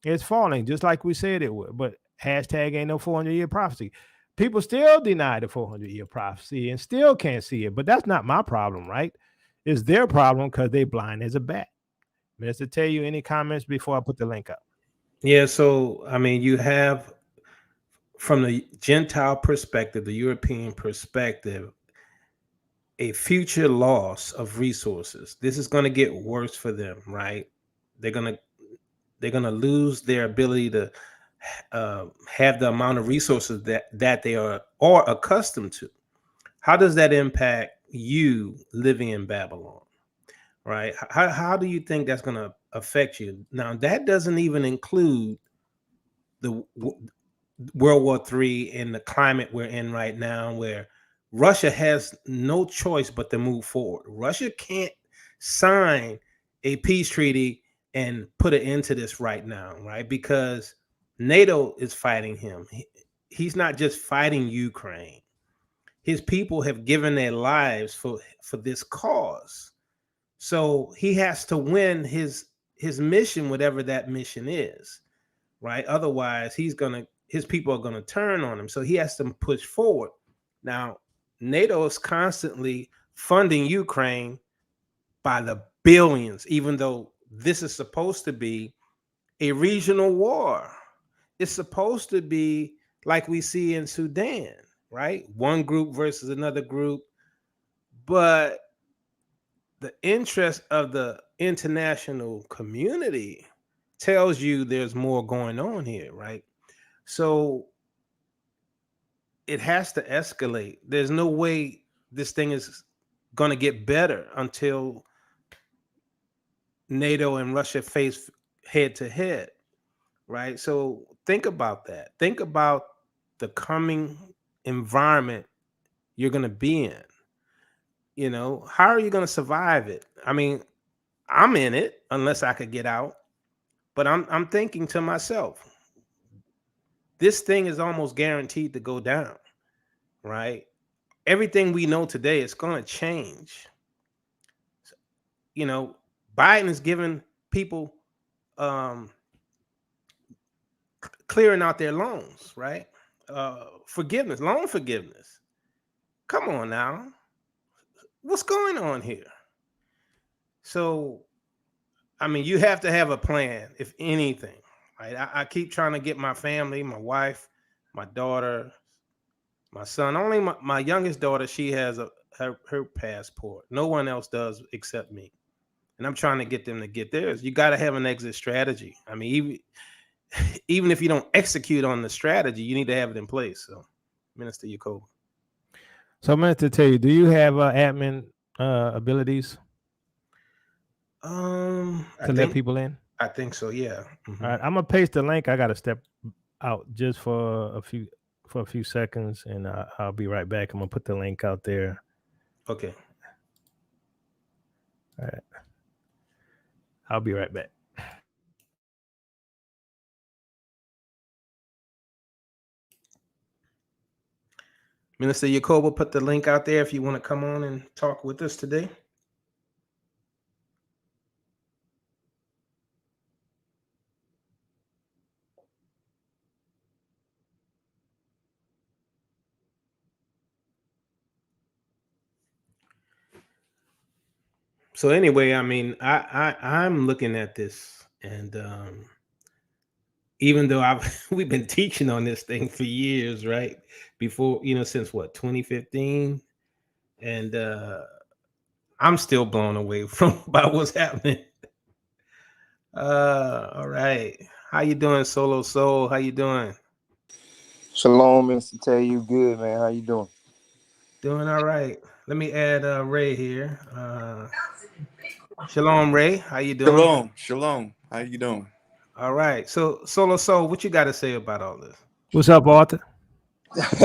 It's falling, just like we said it would. But hashtag ain't no 400-year prophecy. People still deny the 400-year prophecy and still can't see it. But that's not my problem, right? It's their problem because they blind as a bat. Mr. Tell you any comments before I put the link up? Yeah, so I mean, you have from the Gentile perspective, the European perspective, a future loss of resources. This is going to get worse for them, right? They're going to lose their ability to have the amount of resources that they are accustomed to. How does that impact you living in Babylon, right? How do you think that's going to affect you? Now, that doesn't even include the World War III and the climate we're in right now, where Russia has no choice but to move forward. Russia can't sign a peace treaty and put an end to this right now, right? Because NATO is fighting him. He's not just fighting Ukraine. His people have given their lives for this cause. So he has to win his mission, whatever that mission is, right? Otherwise, his people are gonna turn on him. So he has to push forward. Now, NATO is constantly funding Ukraine by the billions, even though this is supposed to be a regional war. It's supposed to be like we see in Sudan, right? One group versus another group. But the interest of the international community tells you there's more going on here, right? So it has to escalate. There's no way this thing is going to get better until NATO and Russia face head to head, right? So think about that. Think about the coming environment you're going to be in. You know, how are you going to survive it? I mean, I'm in it unless I could get out, but I'm thinking to myself, this thing is almost guaranteed to go down, right? Everything we know today is going to change. You know, Biden is giving people clearing out their loans, right? forgiveness, loan forgiveness. Come on now, what's going on here? So, I mean, you have to have a plan, if anything, right? I keep trying to get my family, my wife, my daughter, my son. Only my youngest daughter, she has her passport. No one else does except me. And I'm trying to get them to get theirs. You got to have an exit strategy. I mean, even if you don't execute on the strategy, you need to have it in place. So, Minister Yacob. So I meant to tell you, do you have admin abilities to let people in? I think so. Yeah. All right, I'm gonna paste the link. I gotta step out just for a few seconds, and I'll be right back. I'm gonna put the link out there. Okay. All right. I'll be right back. Minister Yacob will put the link out there if you want to come on and talk with us today. So anyway, I mean, I'm looking at this, and even though we've been teaching on this thing for years, right? Before, since what, 2015, and I'm still blown away by what's happening. All right, how you doing, Solo Soul? How you doing? Shalom, Minister Tell you good, man. How you doing? Doing all right. Let me add Ray here. Shalom, Ray. How you doing? Shalom. How you doing? All right. So, Solo Soul, what you got to say about all this? What's up, Arthur?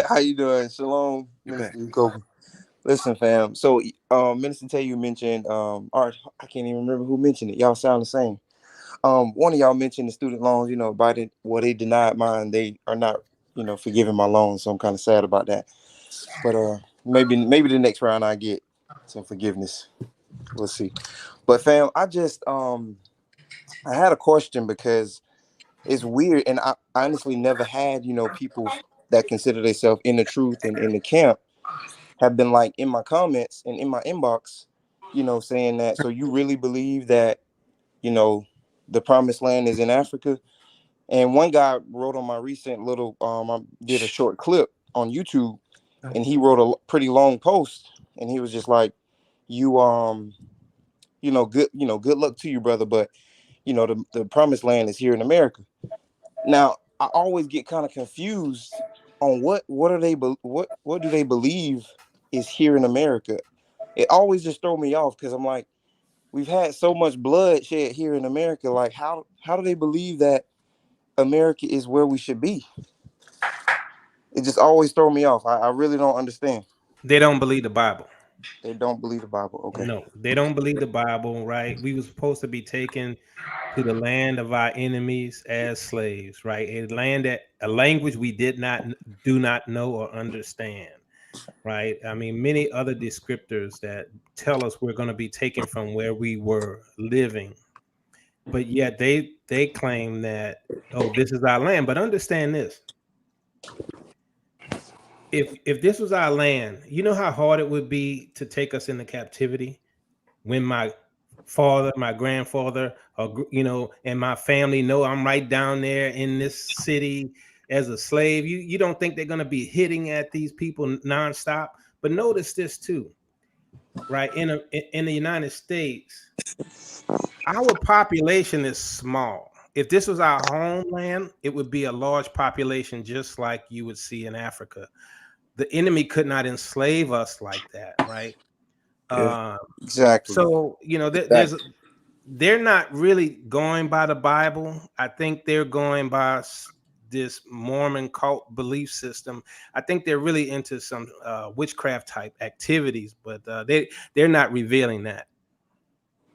How you doing? Shalom, Minister Jacob. Listen, fam. So, Minister Tell you mentioned art. I can't even remember who mentioned it. Y'all sound the same. One of y'all mentioned the student loans. Biden, well, they denied mine. They are not, forgiving my loans. So I'm kind of sad about that. But maybe the next round I get some forgiveness. We'll see. But fam, I just I had a question because it's weird, and I honestly never had, people that consider themselves in the truth and in the camp have been like in my comments and in my inbox, saying that, so you really believe that, the promised land is in Africa? And one guy wrote on my recent little, I did a short clip on YouTube, and he wrote a pretty long post, and he was just like, you, good luck to you, brother, but the promised land is here in America. Now, I always get kind of confused on what are they what do they believe is here in America. It always just throw me off because I'm like, we've had so much bloodshed here in America. Like, how do they believe that America is where we should be? It just always throw me off. I really don't understand. They don't believe the Bible. They don't believe the Bible. Okay. No, they don't believe the Bible, right? We were supposed to be taken to the land of our enemies as slaves, right? A language we do not know or understand, right? I mean, many other descriptors that tell us we're going to be taken from where we were living, but yet they claim that, oh, this is our land. But understand this: if this was our land, you know how hard it would be to take us into captivity when my father, my grandfather, or and my family know I'm right down there in this city as a slave. You don't think they're going to be hitting at these people nonstop? But notice this too, right? In the United States, our population is small. If this was our homeland, it would be a large population, just like you would see in Africa. The enemy could not enslave us like that, right? Yeah, exactly. So they're not really going by the Bible. I think they're going by this Mormon cult belief system. I think they're really into some witchcraft type activities, but they're not revealing that.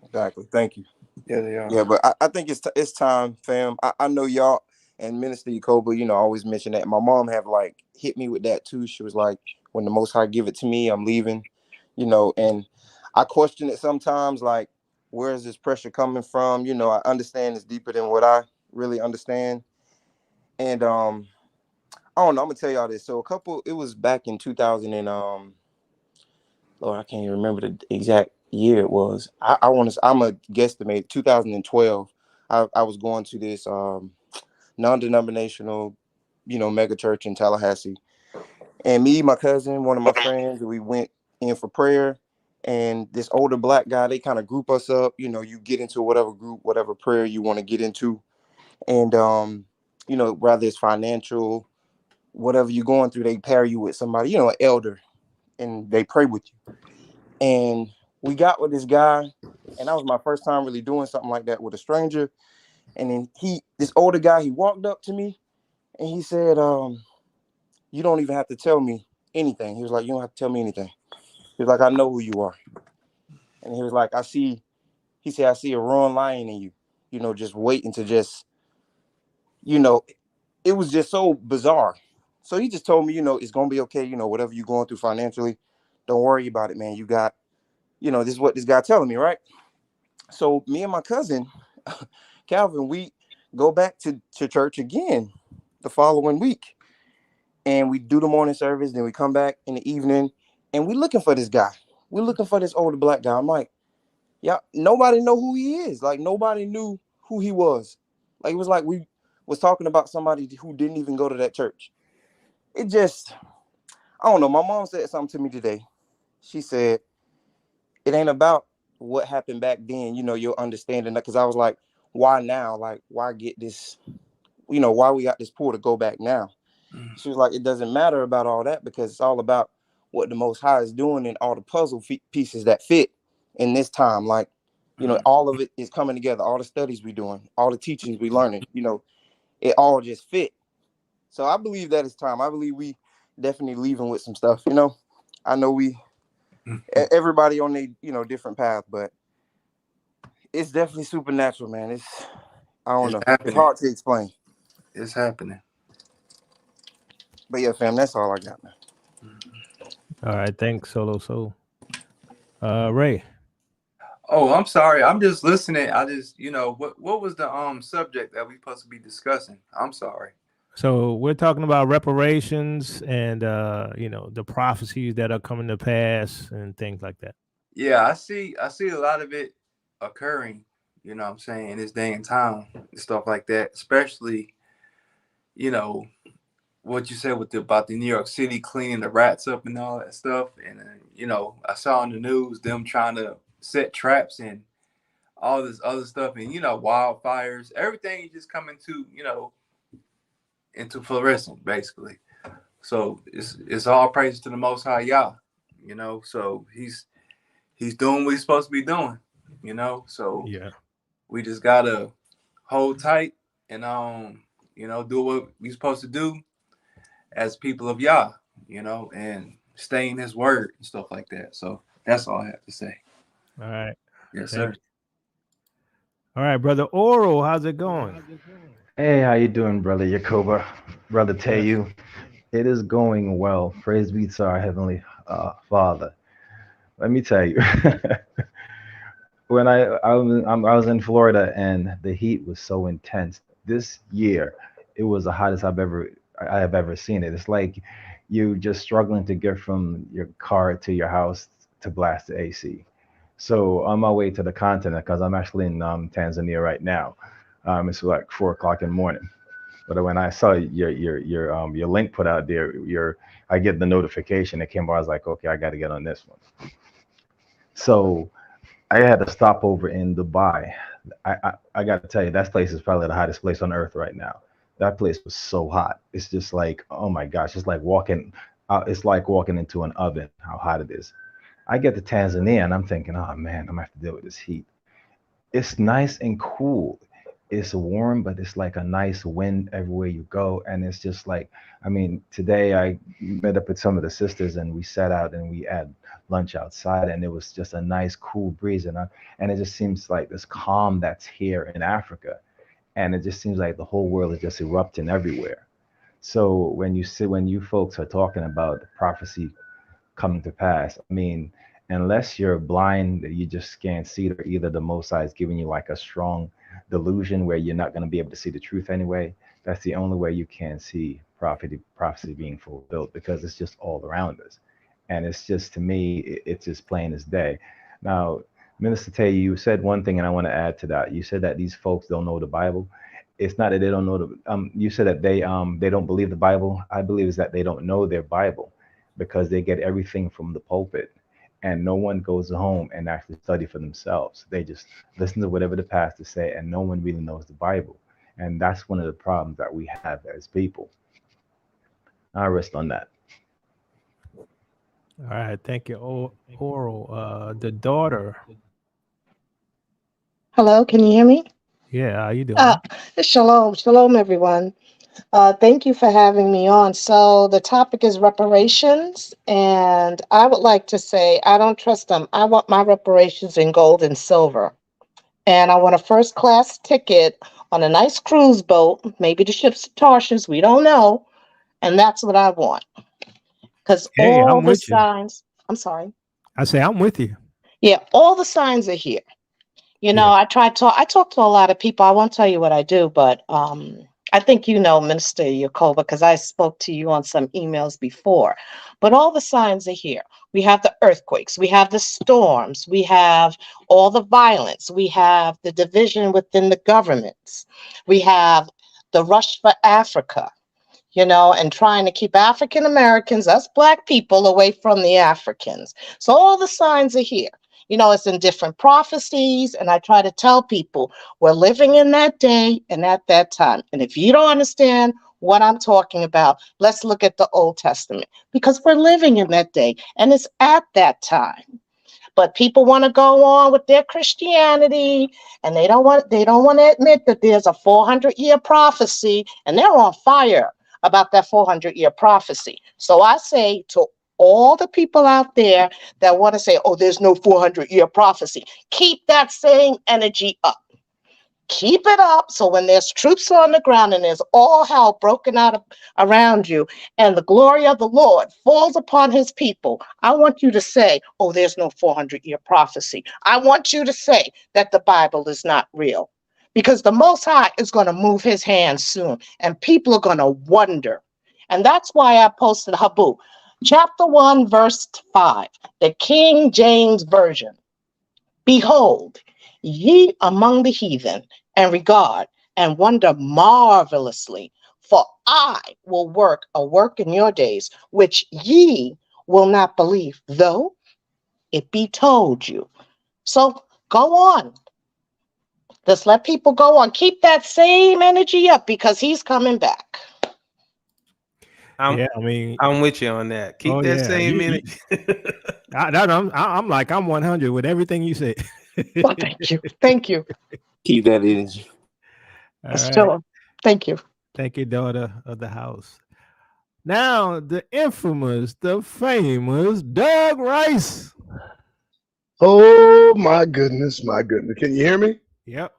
Exactly. Thank you. Yeah, they are. Yeah, but I think it's time, fam. I know y'all and Minister Yacoba, always mention that. My mom have like hit me with that too. She was like, when the Most High give it to me, I'm leaving, and I question it sometimes, like, where is this pressure coming from? I understand it's deeper than what I really understand. And I don't know. I'm gonna tell y'all this. So it was back in 2000 and Lord, I can't even remember the exact year it was. I'm a guesstimate 2012. I was going to this non-denominational, mega church in Tallahassee. And me, my cousin, one of my friends, we went in for prayer. And this older black guy, they kind of group us up. You get into whatever group, whatever prayer you want to get into. And, whether it's financial, whatever you're going through, they pair you with somebody, an elder, and they pray with you. And we got with this guy, and that was my first time really doing something like that with a stranger. And then this older guy, he walked up to me and he said, you don't even have to tell me anything. He was like, you don't have to tell me anything. He was like, I know who you are. And he was like, I see a roaring lion in you, just waiting to just, it was just so bizarre. So he just told me, it's going to be okay. Whatever you're going through financially, don't worry about it, man. You got, this is what this guy telling me, right? So me and my cousin, Calvin, we go back to church again the following week. And we do the morning service. Then we come back in the evening and we're looking for this guy. We're looking for this older black guy. I'm like, yeah, nobody know who he is. Like, nobody knew who he was. Like, it was like we was talking about somebody who didn't even go to that church. It just, I don't know. My mom said something to me today. She said, it ain't about what happened back then, your understanding that. Because I was like, why now? Like, why get this, why we got this pull to go back now? She was like, it doesn't matter about all that because it's all about what the Most High is doing and all the puzzle pieces that fit in this time. Like, all of it is coming together. All the studies we doing, all the teachings we learning, it all just fit. So I believe that it's time. I believe we definitely leaving with some stuff. I know everybody on a different path, but it's definitely supernatural, man. I don't know. Happening. It's hard to explain. It's happening. But yeah, fam, that's all I got, man. All right, thanks, Solo Soul. Ray. Oh, I'm sorry. I'm just listening. I just, what was the subject that we supposed to be discussing? I'm sorry. So we're talking about reparations and the prophecies that are coming to pass and things like that. Yeah, I see a lot of it occurring, what I'm saying, in this day and time and stuff like that, especially, what you said about the New York City cleaning the rats up and all that stuff. And, I saw on the news them trying to set traps and all this other stuff and, wildfires, everything is just coming to, into fluorescent, basically. So it's all praise to the Most High Yah, so he's doing what he's supposed to be doing, so yeah, we just gotta hold tight and do what we're supposed to do as people of Yah, and stay in his word and stuff like that. So that's all I have to say. All right. Yes, sir. All right, brother Oral, how's it going? Hey, how you doing, brother Yakoba? Brother Teyu? It is going well. Praise be to our Heavenly Father. Let me tell you, when I was in Florida and the heat was so intense this year, it was the hottest I have ever seen it. It's like you just struggling to get from your car to your house to blast the AC. So on my way to the continent, because I'm actually in Tanzania right now, it's like 4 o'clock in the morning. But when I saw your link put out there, I get the notification that came by. I was like, okay, I got to get on this one. So I had to stop over in Dubai. I got to tell you, that place is probably the hottest place on earth right now. That place was so hot. It's just like, oh my gosh, it's like walking into an oven, how hot it is. I get to Tanzania and I'm thinking, oh man, I'm gonna have to deal with this heat. It's nice and cool. It's warm, but it's like a nice wind everywhere you go. And it's just like, I mean, today I met up with some of the sisters and we sat out and we had lunch outside and it was just a nice cool breeze. And it just seems like this calm that's here in Africa. And it just seems like the whole world is just erupting everywhere. So when you folks are talking about the prophecy coming to pass, I mean, unless you're blind, you just can't see it, or either the Most High is giving you like a strong delusion where you're not going to be able to see the truth anyway. That's the only way you can see prophecy being fulfilled, because it's just all around us. And it's just, to me, it's just plain as day. Now, Minister Tay, you said one thing, and I want to add to that. You said that these folks don't know the Bible. It's not that they don't know the. You said that they don't believe the Bible. I believe is that they don't know their Bible, because they get everything from the pulpit, and no one goes home and actually study for themselves. They just listen to whatever the pastor say, and no one really knows the Bible. And that's one of the problems that we have as people. I rest on that. All right, thank you, Oral. The daughter. Hello, can you hear me? Yeah, how you doing? Shalom, everyone. Thank you for having me on. So the topic is reparations, and I would like to say I don't trust them. I want my reparations in gold and silver, and I want a first-class ticket on a nice cruise boat, maybe the ships of Tarshish, we don't know, and that's what I want. Because Hey, all I'm the with you. signs, I'm sorry. I say I'm with you. Yeah, all the signs are here. You know, I talk to a lot of people. I won't tell you what I do, but I think you know Minister Yakoba, because I spoke to you on some emails before. But all the signs are here. We have the earthquakes, we have the storms, we have all the violence, we have the division within the governments, we have the rush for Africa, you know, and trying to keep African Americans, us Black people, away from the Africans. So all the signs are here. You know, it's in different prophecies, and I try to tell people we're living in that day and at that time. And if you don't understand what I'm talking about, let's look at the Old Testament, because we're living in that day and it's at that time. But people want to go on with their Christianity, and they don't want to admit that there's a 400-year prophecy, and they're on fire about that 400-year prophecy. So I say to all the people out there that want to say, oh, there's no 400-year prophecy, keep that same energy up. Keep it up, so when there's troops on the ground and there's all hell broken out around you, and the glory of the Lord falls upon his people, I want you to say, oh, there's no 400-year prophecy. I want you to say that the Bible is not real, because the Most High is going to move his hand soon, and people are going to wonder. And that's why I posted Habu, chapter 1, verse 5, the King James Version. Behold, ye among the heathen, and regard and wonder marvelously, for I will work a work in your days, which ye will not believe, though it be told you. So go on. Just let people go on. Keep that same energy up, because he's coming back. I'm with you on that. Keep that same energy. I'm like, I'm 100 with everything you said. Well, thank you. Keep that energy. All right. Still, thank you. Thank you, daughter of the house. Now, the infamous, the famous Doug Rice. Oh my goodness, my goodness. Can you hear me? Yep.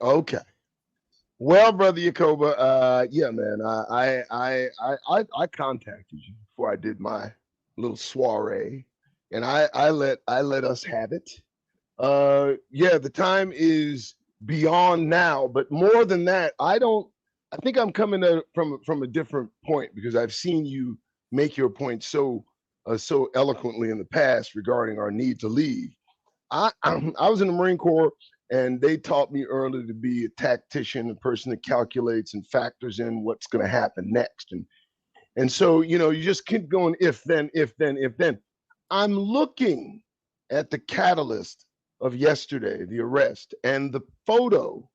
Okay. Well, Brother Yakoba, yeah, man, I contacted you before I did my little soiree, and I let us have it. Yeah, the time is beyond now, but more than that, I think I'm coming from a different point, because I've seen you make your point so eloquently in the past regarding our need to leave. I was in the Marine Corps, and they taught me early to be a tactician, a person that calculates and factors in what's going to happen next. And so, you know, you just keep going, if then. I'm looking at the catalyst of yesterday, the arrest, and the photo.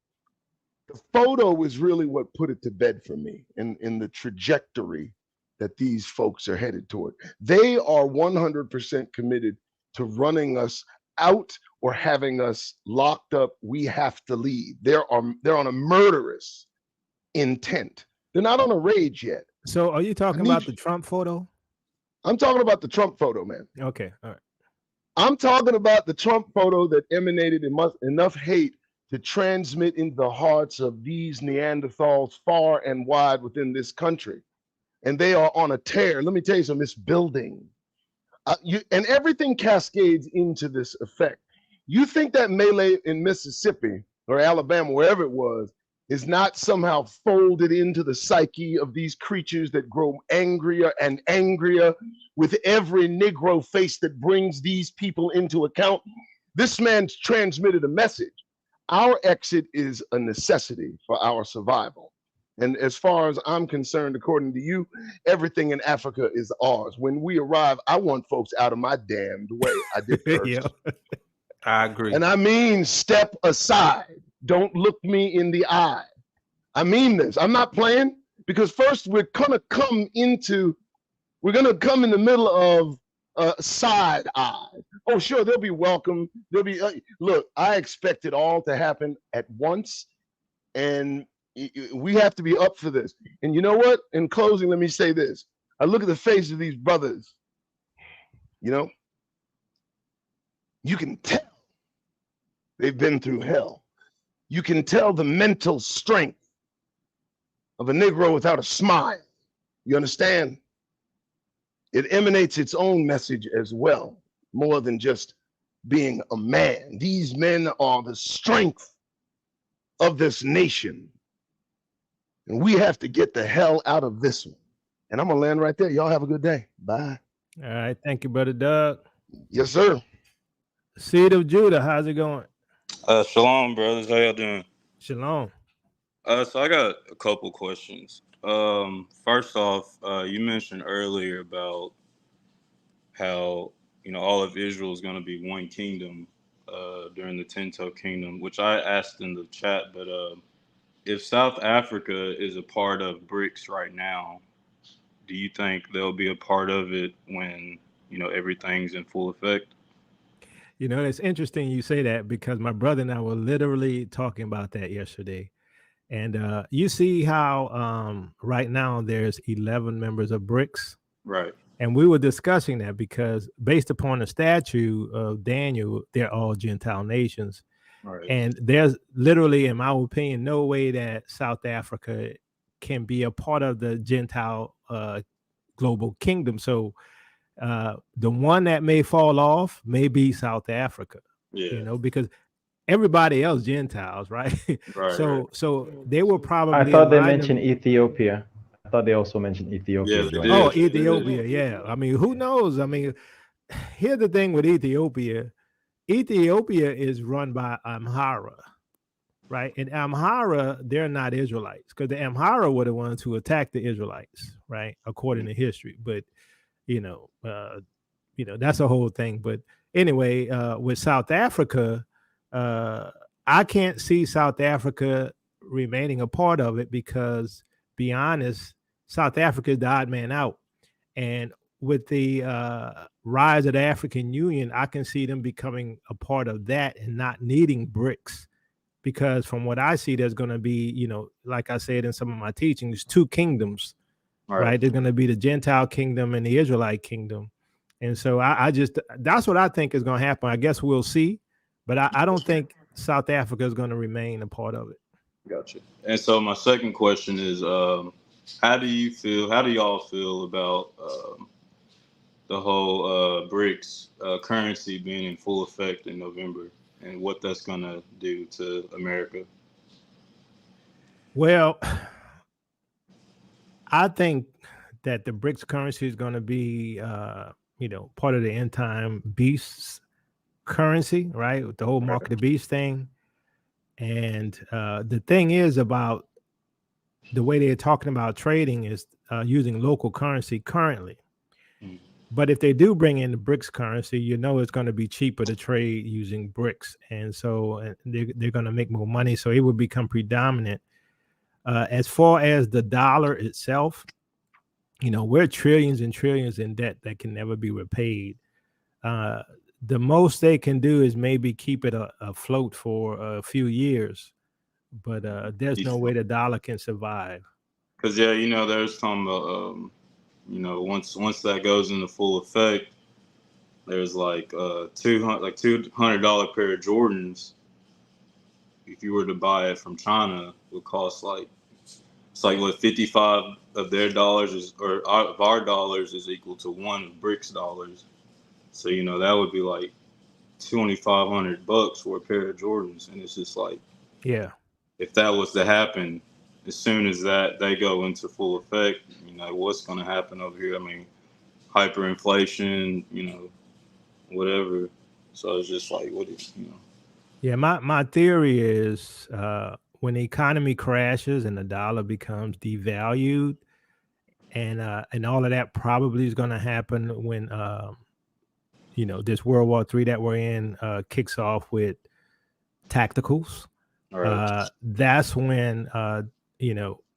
The photo was really what put it to bed for me in the trajectory that these folks are headed toward. They are 100% committed to running us out or having us locked up. We have to leave. They're on a murderous intent. They're not on a rage yet. So are you talking about the Trump photo? I'm talking about the Trump photo, man. Okay, all right. I'm talking about the Trump photo that emanated enough hate to transmit into the hearts of these Neanderthals far and wide within this country. And they are on a tear. Let me tell you something, this building. And everything cascades into this effect. You think that melee in Mississippi or Alabama, wherever it was, is not somehow folded into the psyche of these creatures that grow angrier and angrier with every Negro face that brings these people into account. This man transmitted a message. Our exit is a necessity for our survival. And as far as I'm concerned, according to you, everything in Africa is ours. When we arrive, I want folks out of my damned way. I did first. Yeah. I agree. And I mean, step aside. Don't look me in the eye. I mean this. I'm not playing, because first we're gonna come in the middle of side eye. Oh, sure, they'll be welcome. They'll be look. I expect it all to happen at once, and we have to be up for this. And you know what? In closing, let me say this. I look at the face of these brothers. You know, you can tell they've been through hell. You can tell the mental strength of a Negro without a smile. You understand? It emanates its own message as well, more than just being a man. These men are the strength of this nation. And we have to get the hell out of this one. And I'm going to land right there. Y'all have a good day. Bye. All right. Thank you, Brother Doug. Yes, sir. Seed of Judah, how's it going? Shalom, brothers. How y'all doing? Shalom. So I got a couple questions. First off, you mentioned earlier about how, you know, all of Israel is going to be one kingdom during the 10-toe kingdom, which I asked in the chat. But if South Africa is a part of BRICS right now, do you think they'll be a part of it when, you know, everything's in full effect? You know, it's interesting you say that, because my brother and I were literally talking about that yesterday. And you see how right now there's 11 members of BRICS. Right. And we were discussing that because based upon the statute of Daniel, they're all Gentile nations. Right. And there's literally, in my opinion, no way that South Africa can be a part of the Gentile global kingdom. So the one that may fall off may be South Africa, you know, because everybody else Gentiles, right? So they will probably. I thought they mentioned Ethiopia. I thought they also mentioned Ethiopia. Oh, Ethiopia, yeah. I mean, who knows? I mean, here's the thing with Ethiopia. Ethiopia is run by Amhara, right? And Amhara, they're not Israelites, because the Amhara were the ones who attacked the Israelites, right? According to history. But you know, that's a whole thing. But anyway, with South Africa, I can't see South Africa remaining a part of it because, be honest, South Africa is the odd man out. And with the rise of the African Union, I can see them becoming a part of that and not needing BRICS. Because from what I see, there's going to be, you know, like I said in some of my teachings, two kingdoms, right? There's going to be the Gentile kingdom and the Israelite kingdom. And so I just, that's what I think is going to happen. I guess we'll see. But I don't think South Africa is going to remain a part of it. Gotcha. And so my second question is, how do y'all feel about the whole BRICS currency being in full effect in November, and what that's going to do to America? Well, I think that the BRICS currency is going to be, part of the end time beasts currency, right? With the whole mark of the beast thing. And the thing is about the way they're talking about trading is using local currency currently. But if they do bring in the BRICS currency, you know it's going to be cheaper to trade using BRICS. And so they're going to make more money. So it will become predominant. As far as the dollar itself, you know, we're trillions and trillions in debt that can never be repaid. The most they can do is maybe keep it afloat for a few years. But there's no way the dollar can survive. Because, there's talking about, once that goes into full effect, there's like $200 pair of Jordans. If you were to buy it from China, would cost it's like what 55 of their dollars of our dollars is equal to one of BRICS dollars. So that would be like $2,500 for a pair of Jordans, and it's just like, yeah, if that was to happen, as soon as that they go into full effect, what's going to happen over here? I mean, hyperinflation, whatever. So it's just like, what is, Yeah, my theory is when the economy crashes and the dollar becomes devalued, and all of that probably is going to happen when this World War III that we're in kicks off with tacticals. Right. That's when the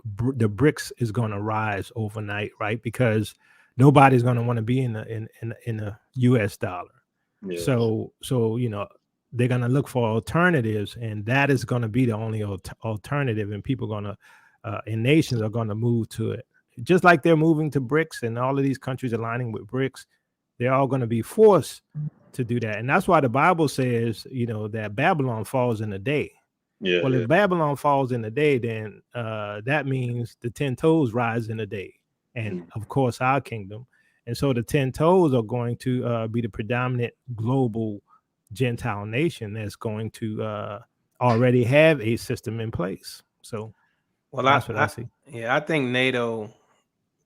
BRICS is going to rise overnight, right? Because nobody's going to want to be in the U.S. dollar. Yeah. So they're going to look for alternatives, and that is going to be the only alternative, and people are going to and nations are going to move to it, just like they're moving to BRICS, and all of these countries aligning with BRICS. They're all going to be forced to do that, and that's why the Bible says that Babylon falls in a day. Yeah. Well, if Babylon falls in a day, then that means the 10 toes rise in a day, and of course our kingdom. And so the 10 toes are going to be the predominant global Gentile nation that's going to already have a system in place. So that's what I see. Yeah, I think NATO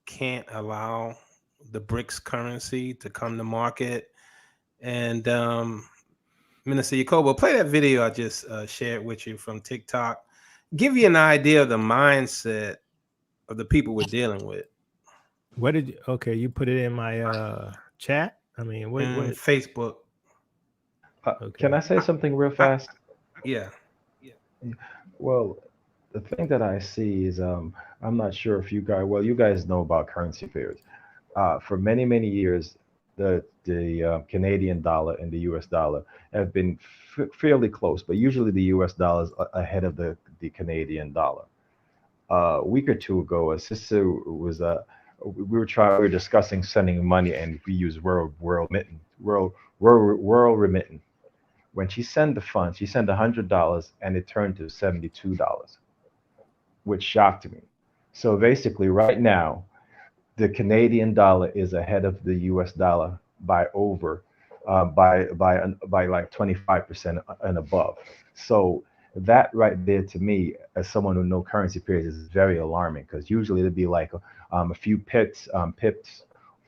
can't allow the BRICS currency to come to market. And Minister Yacobo, play that video I just shared with you from TikTok. Give you an idea of the mindset of the people we're dealing with. What did you? Okay, you put it in my chat. I mean, what Facebook? Can I say something real fast? Yeah. Well, the thing that I see is I'm not sure if you guys know about currency pairs. For many years, the Canadian dollar and the U.S. dollar have been fairly close, but usually the U.S. dollar is ahead of the Canadian dollar. A week or two ago, a sister was we were discussing sending money, and we use world remittance. When she sent the funds, she sent $100, and it turned to $72, which shocked me. So basically, right now, the Canadian dollar is ahead of the U.S. dollar by over by like 25% and above. So that right there to me, as someone who knows currency pairs, is very alarming because usually it'd be like a few pips,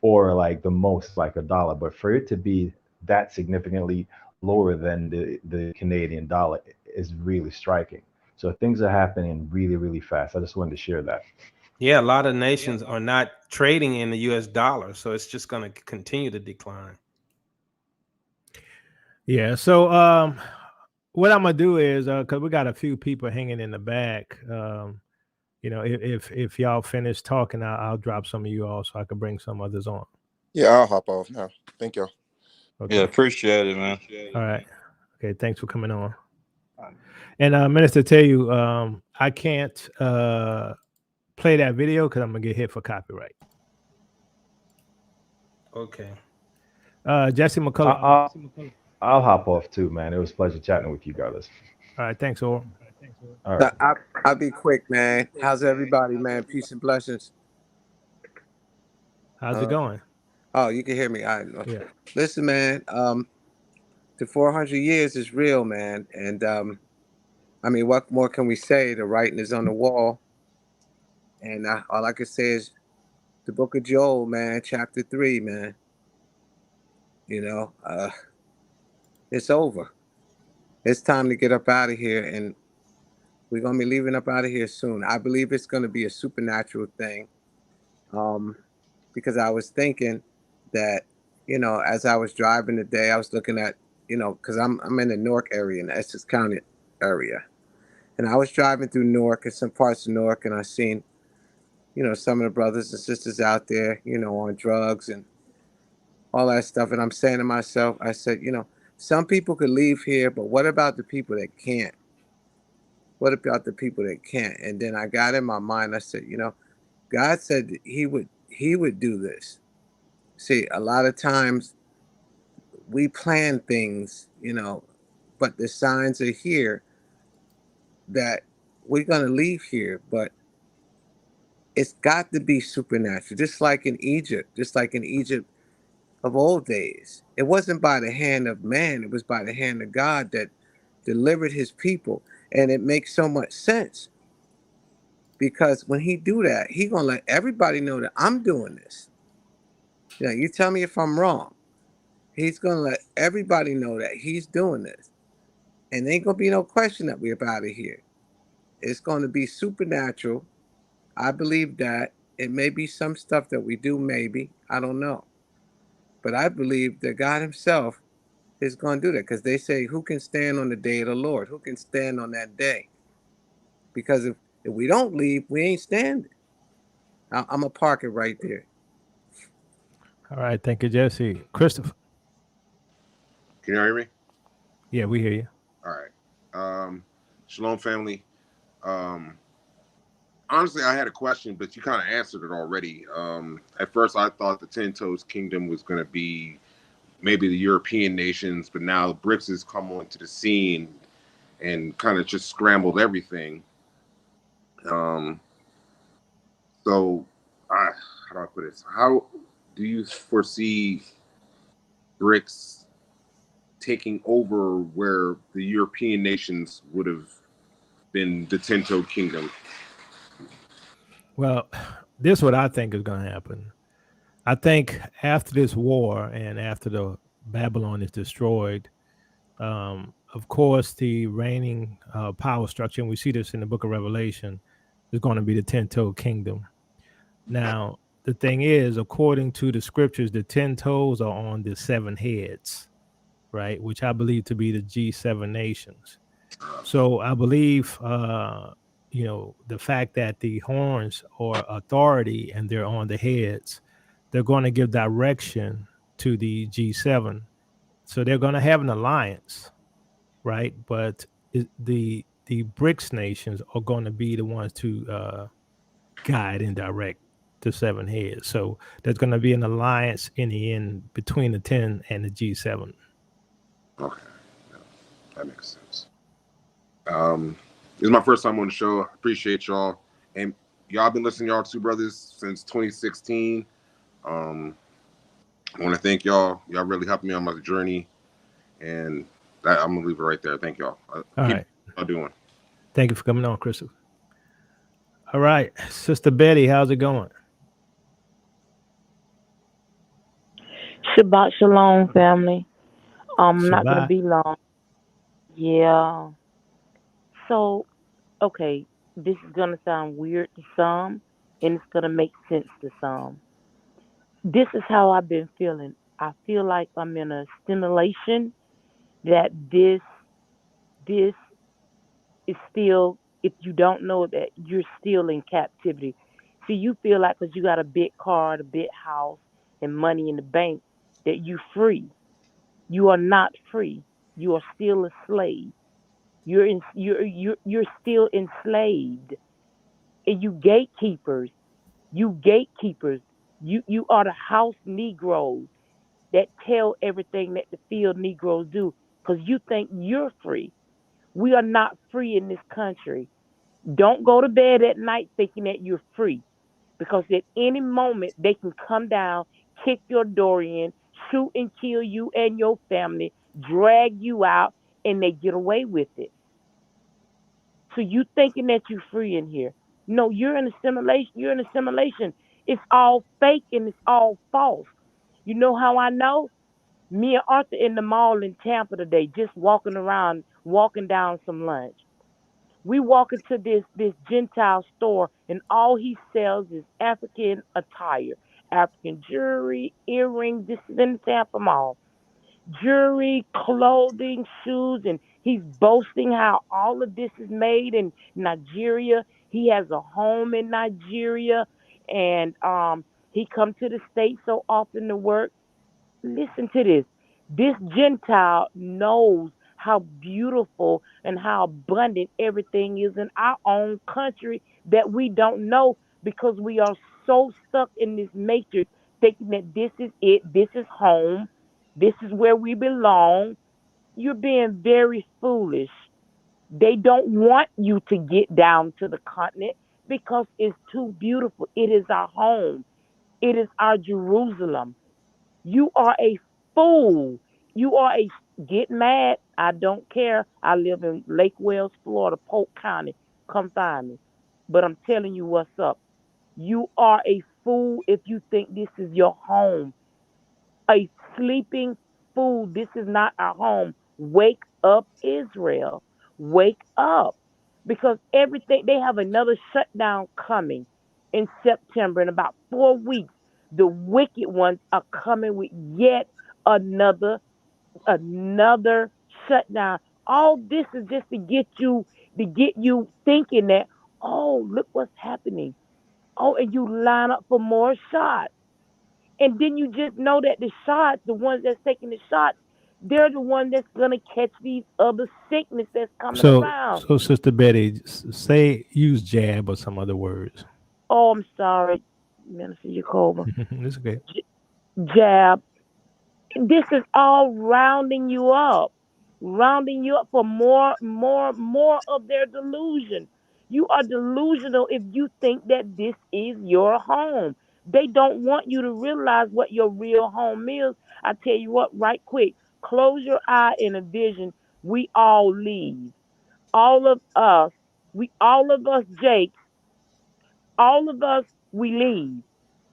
or like the most like $1. But for it to be that significantly lower than the Canadian dollar is really striking. So things are happening really fast. I just wanted to share that. Yeah, a lot of nations are not trading in the U.S. dollar, so it's just going to continue to decline. Yeah. So what I'm gonna do is because we got a few people hanging in the back. If y'all finish talking, I'll drop some of you off so I can bring some others on. Yeah, I'll hop off now. Thank y'all. Okay. Yeah, appreciate it, man. All right. Okay, thanks for coming on. And Minister, tell you, I can't play that video because I'm gonna get hit for copyright. Okay. Jesse McCullough. I'll hop off too, man. It was a pleasure chatting with you guys. All right, thanks, Oral. All right. I'll be quick, man. How's everybody, man? Peace and blessings. How's it going? Oh, you can hear me. All right. Yeah. Listen, man. The 400 years is real, man. And I mean, what more can we say? The writing is on the wall. And all I can say is the book of Joel, man, chapter 3, man. It's over. It's time to get up out of here, and we're going to be leaving up out of here soon. I believe it's going to be a supernatural thing. Because I was thinking that, as I was driving today, I was looking at, because I'm in the Newark area, in the Essex County area. And I was driving through Newark and some parts of Newark, and I seen, some of the brothers and sisters out there, on drugs and all that stuff. And I'm saying to myself, I said, some people could leave here, but what about the people that can't? What about the people that can't? And then I got in my mind, I said, God said that he would do this. See, a lot of times we plan things, but the signs are here that we're going to leave here, but it's got to be supernatural, just like in Egypt of old days. It wasn't by the hand of man, it was by the hand of God that delivered his people. And it makes so much sense because when he do that, he gonna let everybody know that I'm doing this. You tell me if I'm wrong. He's gonna let everybody know that he's doing this, and ain't gonna be no question that we're out of here. It's gonna be supernatural. I believe that. It may be some stuff that we do, maybe I don't know, but I believe that God Himself is going to do that because they say, "Who can stand on the day of the Lord? Who can stand on that day?" Because if we don't leave, we ain't standing. I'm gonna park it right there. All right, thank you, Jesse. Christopher. Can you hear me? Yeah, we hear you. All right. Shalom, family. Honestly, I had a question, but you kind of answered it already. At first, I thought the Ten Toes Kingdom was going to be maybe the European nations, but now the BRICS has come onto the scene and kind of just scrambled everything. So, how do I put this? How do you foresee BRICS taking over where the European nations would have been the Ten Toe Kingdom? Well, this is what I think is going to happen. I think after this war and after the Babylon is destroyed, of course, the reigning power structure, and we see this in the book of Revelation, is going to be the 10-toed kingdom. Now, the thing is, according to the scriptures, the 10 toes are on the 7 heads, right? Which I believe to be the G7 nations. So I believe, the fact that the horns are authority and they're on the heads, they're going to give direction to the G7. So they're going to have an alliance, right? But the BRICS nations are going to be the ones to guide and direct the 7 heads. So there's going to be an alliance in the end between the 10 and the G7. Okay, that makes sense. This is my first time on the show. I appreciate y'all, and y'all been listening to y'all two brothers since 2016. I want to thank y'all. Y'all really helped me on my journey, and I'm gonna leave it right there. Thank y'all. All Keep right. y'all doing. Thank you for coming on, Christopher. All right, Sister Betty, how's it going? Shabbat Shalom, family. I'm not going to Shabbat. be long. Yeah. So, okay, this is going to sound weird to some, and it's going to make sense to some. This is how I've been feeling. I feel like I'm in a stimulation that this is still, if you don't know that, you're still in captivity. See, you feel like because you got a big car, a big house, and money in the bank, that you're free. You are not free. You are still a slave. You're still enslaved. And you gatekeepers. You gatekeepers. You are the house Negroes that tell everything that the field Negroes do because you think you're free. We are not free in this country. Don't go to bed at night thinking that you're free because at any moment they can come down, kick your door in, shoot and kill you and your family, drag you out, and they get away with it. So you thinking that you're free in here. No, you're in assimilation. You're in assimilation. It's all fake and it's all false. You know how I know? Me and Arthur in the mall in Tampa today, just walking around, walking down some lunch. We walk into this Gentile store, and all he sells is African attire, African jewelry, earrings. This is in the Tampa Mall. Jewelry, clothing, shoes, and he's boasting how all of this is made in Nigeria. He has a home in Nigeria, and he come to the States so often to work. Listen to this. This Gentile knows how beautiful and how abundant everything is in our own country that we don't know because we are so stuck in this matrix thinking that this is it, this is home, this is where we belong. You're being very foolish. They don't want you to get down to the continent because it's too beautiful. It is our home. It is our Jerusalem. You are a fool. You are a Get mad. I don't care. I live in Lake Wales, Florida, Polk County. Come find me. But I'm telling you what's up. You are a fool if you think this is your home. A sleeping fool. This is not our home. Wake up, Israel. Wake up. Because everything, they have another shutdown coming in September. In about 4 weeks, the wicked ones are coming with yet another shutdown. All this is just to get you thinking that, oh, look what's happening. Oh, and you line up for more shots. And then you just know that the shots, the ones that's taking the shots, they're the one that's gonna catch these other sickness that's coming So, around. so Sister Betty, say use jab or some other words. Oh, I'm sorry, Minister Jacoba. It's okay. Jab. This is all rounding you up for more of their delusion. You are delusional if you think that this is your home. They don't want you to realize what your real home is. I tell you what, right quick, close your eye in a vision. We all leave. All of us, Jake, all of us, we leave.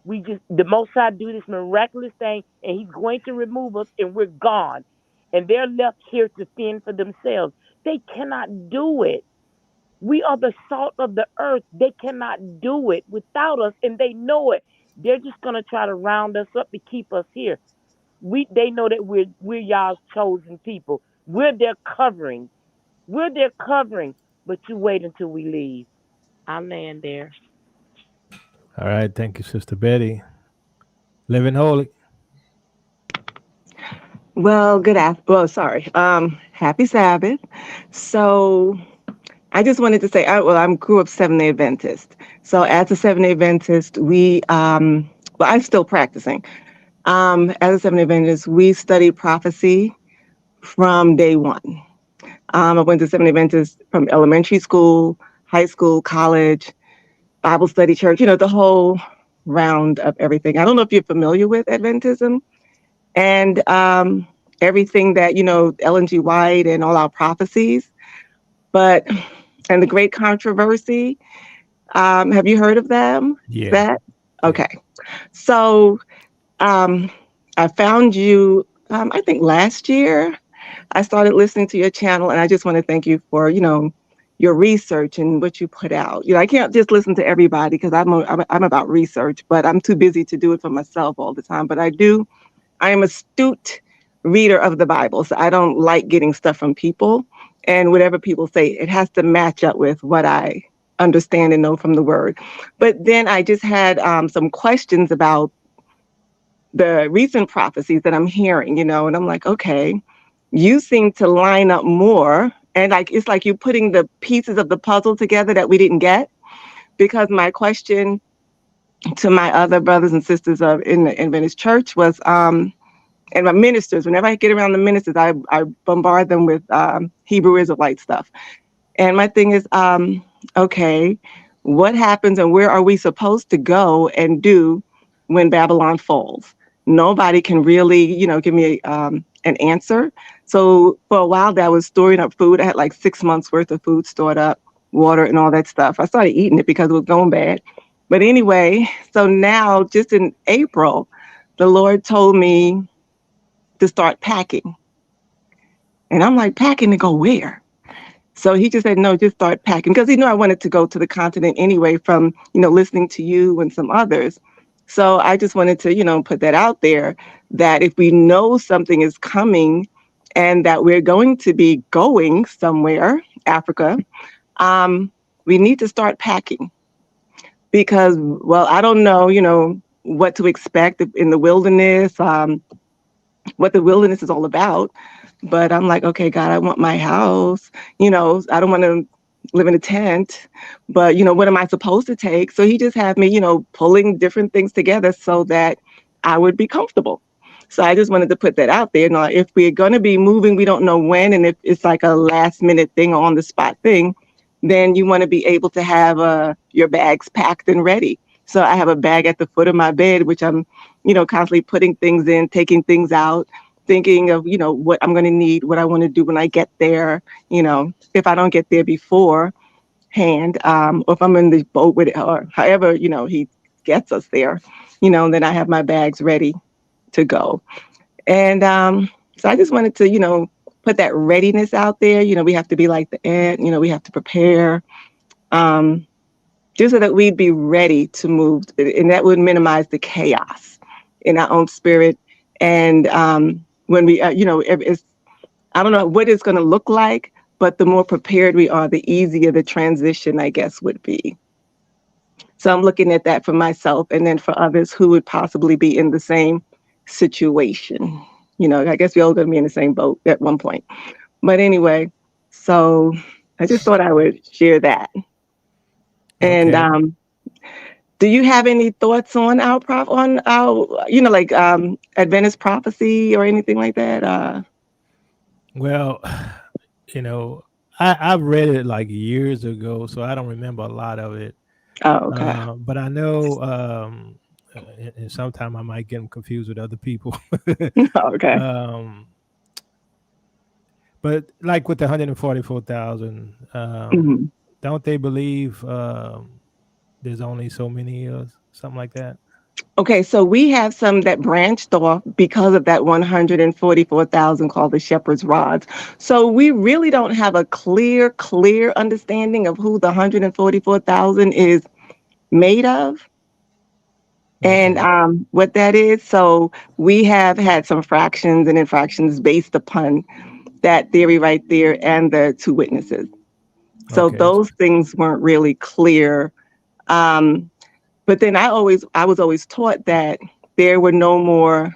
We just, the Most High do this miraculous thing, and He's going to remove us, and we're gone. And they're left here to fend for themselves. They cannot do it. We are the salt of the earth. They cannot do it without us, and they know it. They're just gonna try to round us up to keep us here. They know that we're y'all's chosen people. We're their covering. We're their covering. But you wait until we leave. I land there. All right. Thank you, Sister Betty. Living Holy. Well, happy Sabbath. So I just wanted to say, I grew up Seventh-day Adventist. So as a Seventh-day Adventist, I'm still practicing. As a Seventh-day Adventist, we study prophecy from day one. I went to Seventh-day Adventist from elementary school, high school, college, Bible study church, the whole round of everything. I don't know if you're familiar with Adventism and everything that, Ellen G. White and all our prophecies, and the great controversy. Have you heard of them? Yeah. Okay. So I found you, I think last year. I started listening to your channel, and I just want to thank you for, your research and what you put out. I can't just listen to everybody because I'm about research, but I'm too busy to do it for myself all the time. But I am an astute reader of the Bible, so I don't like getting stuff from people. And whatever people say, it has to match up with what I understand and know from the Word. But then I just had some questions about the recent prophecies that I'm hearing, and I'm like, okay, you seem to line up more. And it's like you're putting the pieces of the puzzle together that we didn't get. Because my question to my other brothers and sisters in the Adventist church was, and my ministers, whenever I get around the ministers, I bombard them with Hebrew Israelite stuff. And my thing is, okay, what happens and where are we supposed to go and do when Babylon falls? Nobody can really, give me an answer. So for a while there, I was storing up food. I had like 6 months worth of food stored up, water and all that stuff. I started eating it because it was going bad. But anyway, so now just in April, the Lord told me to start packing. And I'm like, packing to go where? So he just said, no, just start packing, because he knew I wanted to go to the continent anyway from, listening to you and some others. So I just wanted to, put that out there, that if we know something is coming and that we're going to be going somewhere, Africa, we need to start packing. Because, well, I don't know, what to expect in the wilderness, what the wilderness is all about. But I'm like, okay, God, I want my house. I don't want to live in a tent, but, what am I supposed to take? So he just had me, pulling different things together so that I would be comfortable. So I just wanted to put that out there. Now, if we're going to be moving, we don't know when, and if it's like a last minute thing or on the spot thing, then you want to be able to have your bags packed and ready. So I have a bag at the foot of my bed, which I'm, constantly putting things in, taking things out. thinking of, what I'm going to need, what I want to do when I get there. If I don't get there beforehand, or if I'm in the boat with it, or however, he gets us there, then I have my bags ready to go. And so I just wanted to, put that readiness out there. We have to be like the ant, we have to prepare, just so that we'd be ready to move. And that would minimize the chaos in our own spirit. And when we, it's, I don't know what it's going to look like, but the more prepared we are, the easier the transition, I guess, would be. So I'm looking at that for myself, and then for others who would possibly be in the same situation. I guess we're all going to be in the same boat at one point. But anyway, so I just thought I would share that. And Okay. do you have any thoughts on our like Adventist prophecy or anything like that? Well, I've read it like years ago, so I don't remember a lot of it. Oh, okay. But I know, and sometimes I might get them confused with other people. Okay. But like with the 144,000, Mhm. don't they believe there's only so many years, something like that? Okay, so we have some that branched off because of that 144,000 called the shepherd's rods. So we really don't have a clear understanding of who the 144,000 is made of and what that is. So we have had some fractions and infractions based upon that theory right there and the two witnesses. So Okay. those things weren't really clear. But then I was always taught that there were no more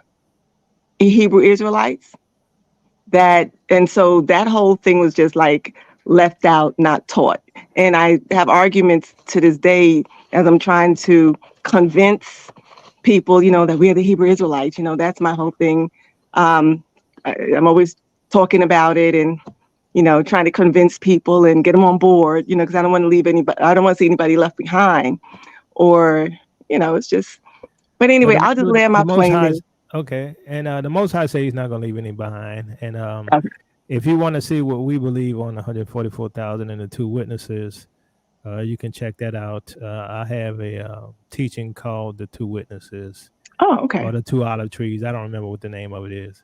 Hebrew Israelites. And so that whole thing was just like left out, not taught. And I have arguments to this day as I'm trying to convince people, that we're the Hebrew Israelites. That's my whole thing. I'm always talking about it and trying to convince people and get them on board, because I don't want to leave anybody. I don't want to see anybody left behind. Or, it's just. But anyway, I'll just land my The Most plane High, there. okay, and the Most High say He's not going to leave any behind. And Okay. if you want to see what we believe on 144,000 and the two witnesses, you can check that out. I have a teaching called "The Two Witnesses." Oh, okay. Or the two olive trees. I don't remember what the name of it is.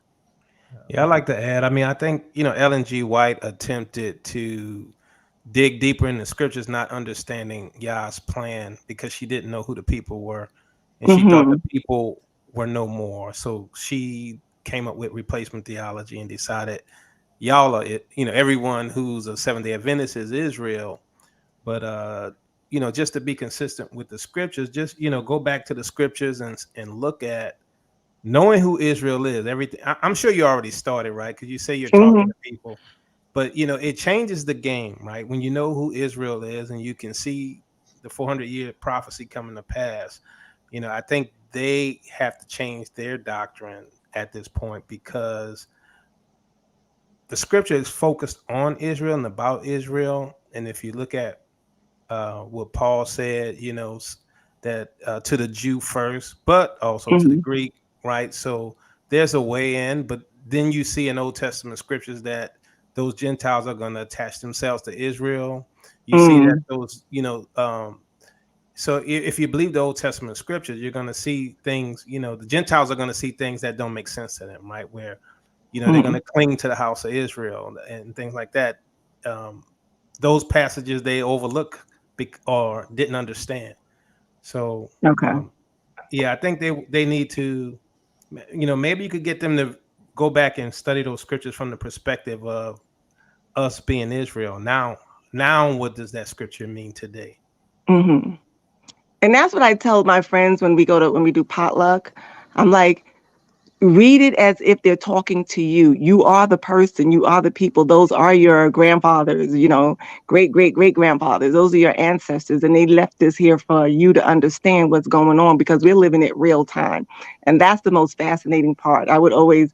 Yeah, I like to add. I mean, I think Ellen G. White attempted to dig deeper in the scriptures, not understanding Yah's plan because she didn't know who the people were, and she thought the people were no more. So she came up with replacement theology and decided y'all are it. Everyone who's a Seventh-day Adventist is Israel, but just to be consistent with the scriptures, just go back to the scriptures and look at knowing who Israel is. Everything. I'm sure you already started, right? Because you say you're talking to people. But it changes the game, right? When you know who Israel is and you can see the 400-year prophecy coming to pass, I think they have to change their doctrine at this point because the scripture is focused on Israel and about Israel. And if you look at what Paul said, that to the Jew first, but also to the Greek, right? So there's a way in, but then you see in Old Testament scriptures that those Gentiles are going to attach themselves to Israel. You see that those, so if you believe the Old Testament scriptures, you're going to see things, the Gentiles are going to see things that don't make sense to them, right? Where, they're going to cling to the house of Israel and things like that. Those passages they overlook or didn't understand. So, Okay. I think they need to, maybe you could get them to go back and study those scriptures from the perspective of us being Israel. Now, what does that scripture mean today? Mm-hmm. And that's what I tell my friends when we do potluck. I'm like, read it as if they're talking to you. You are the person. You are the people. Those are your grandfathers, great, great, great grandfathers. Those are your ancestors. And they left this here for you to understand what's going on because we're living it real time. And that's the most fascinating part. I would always,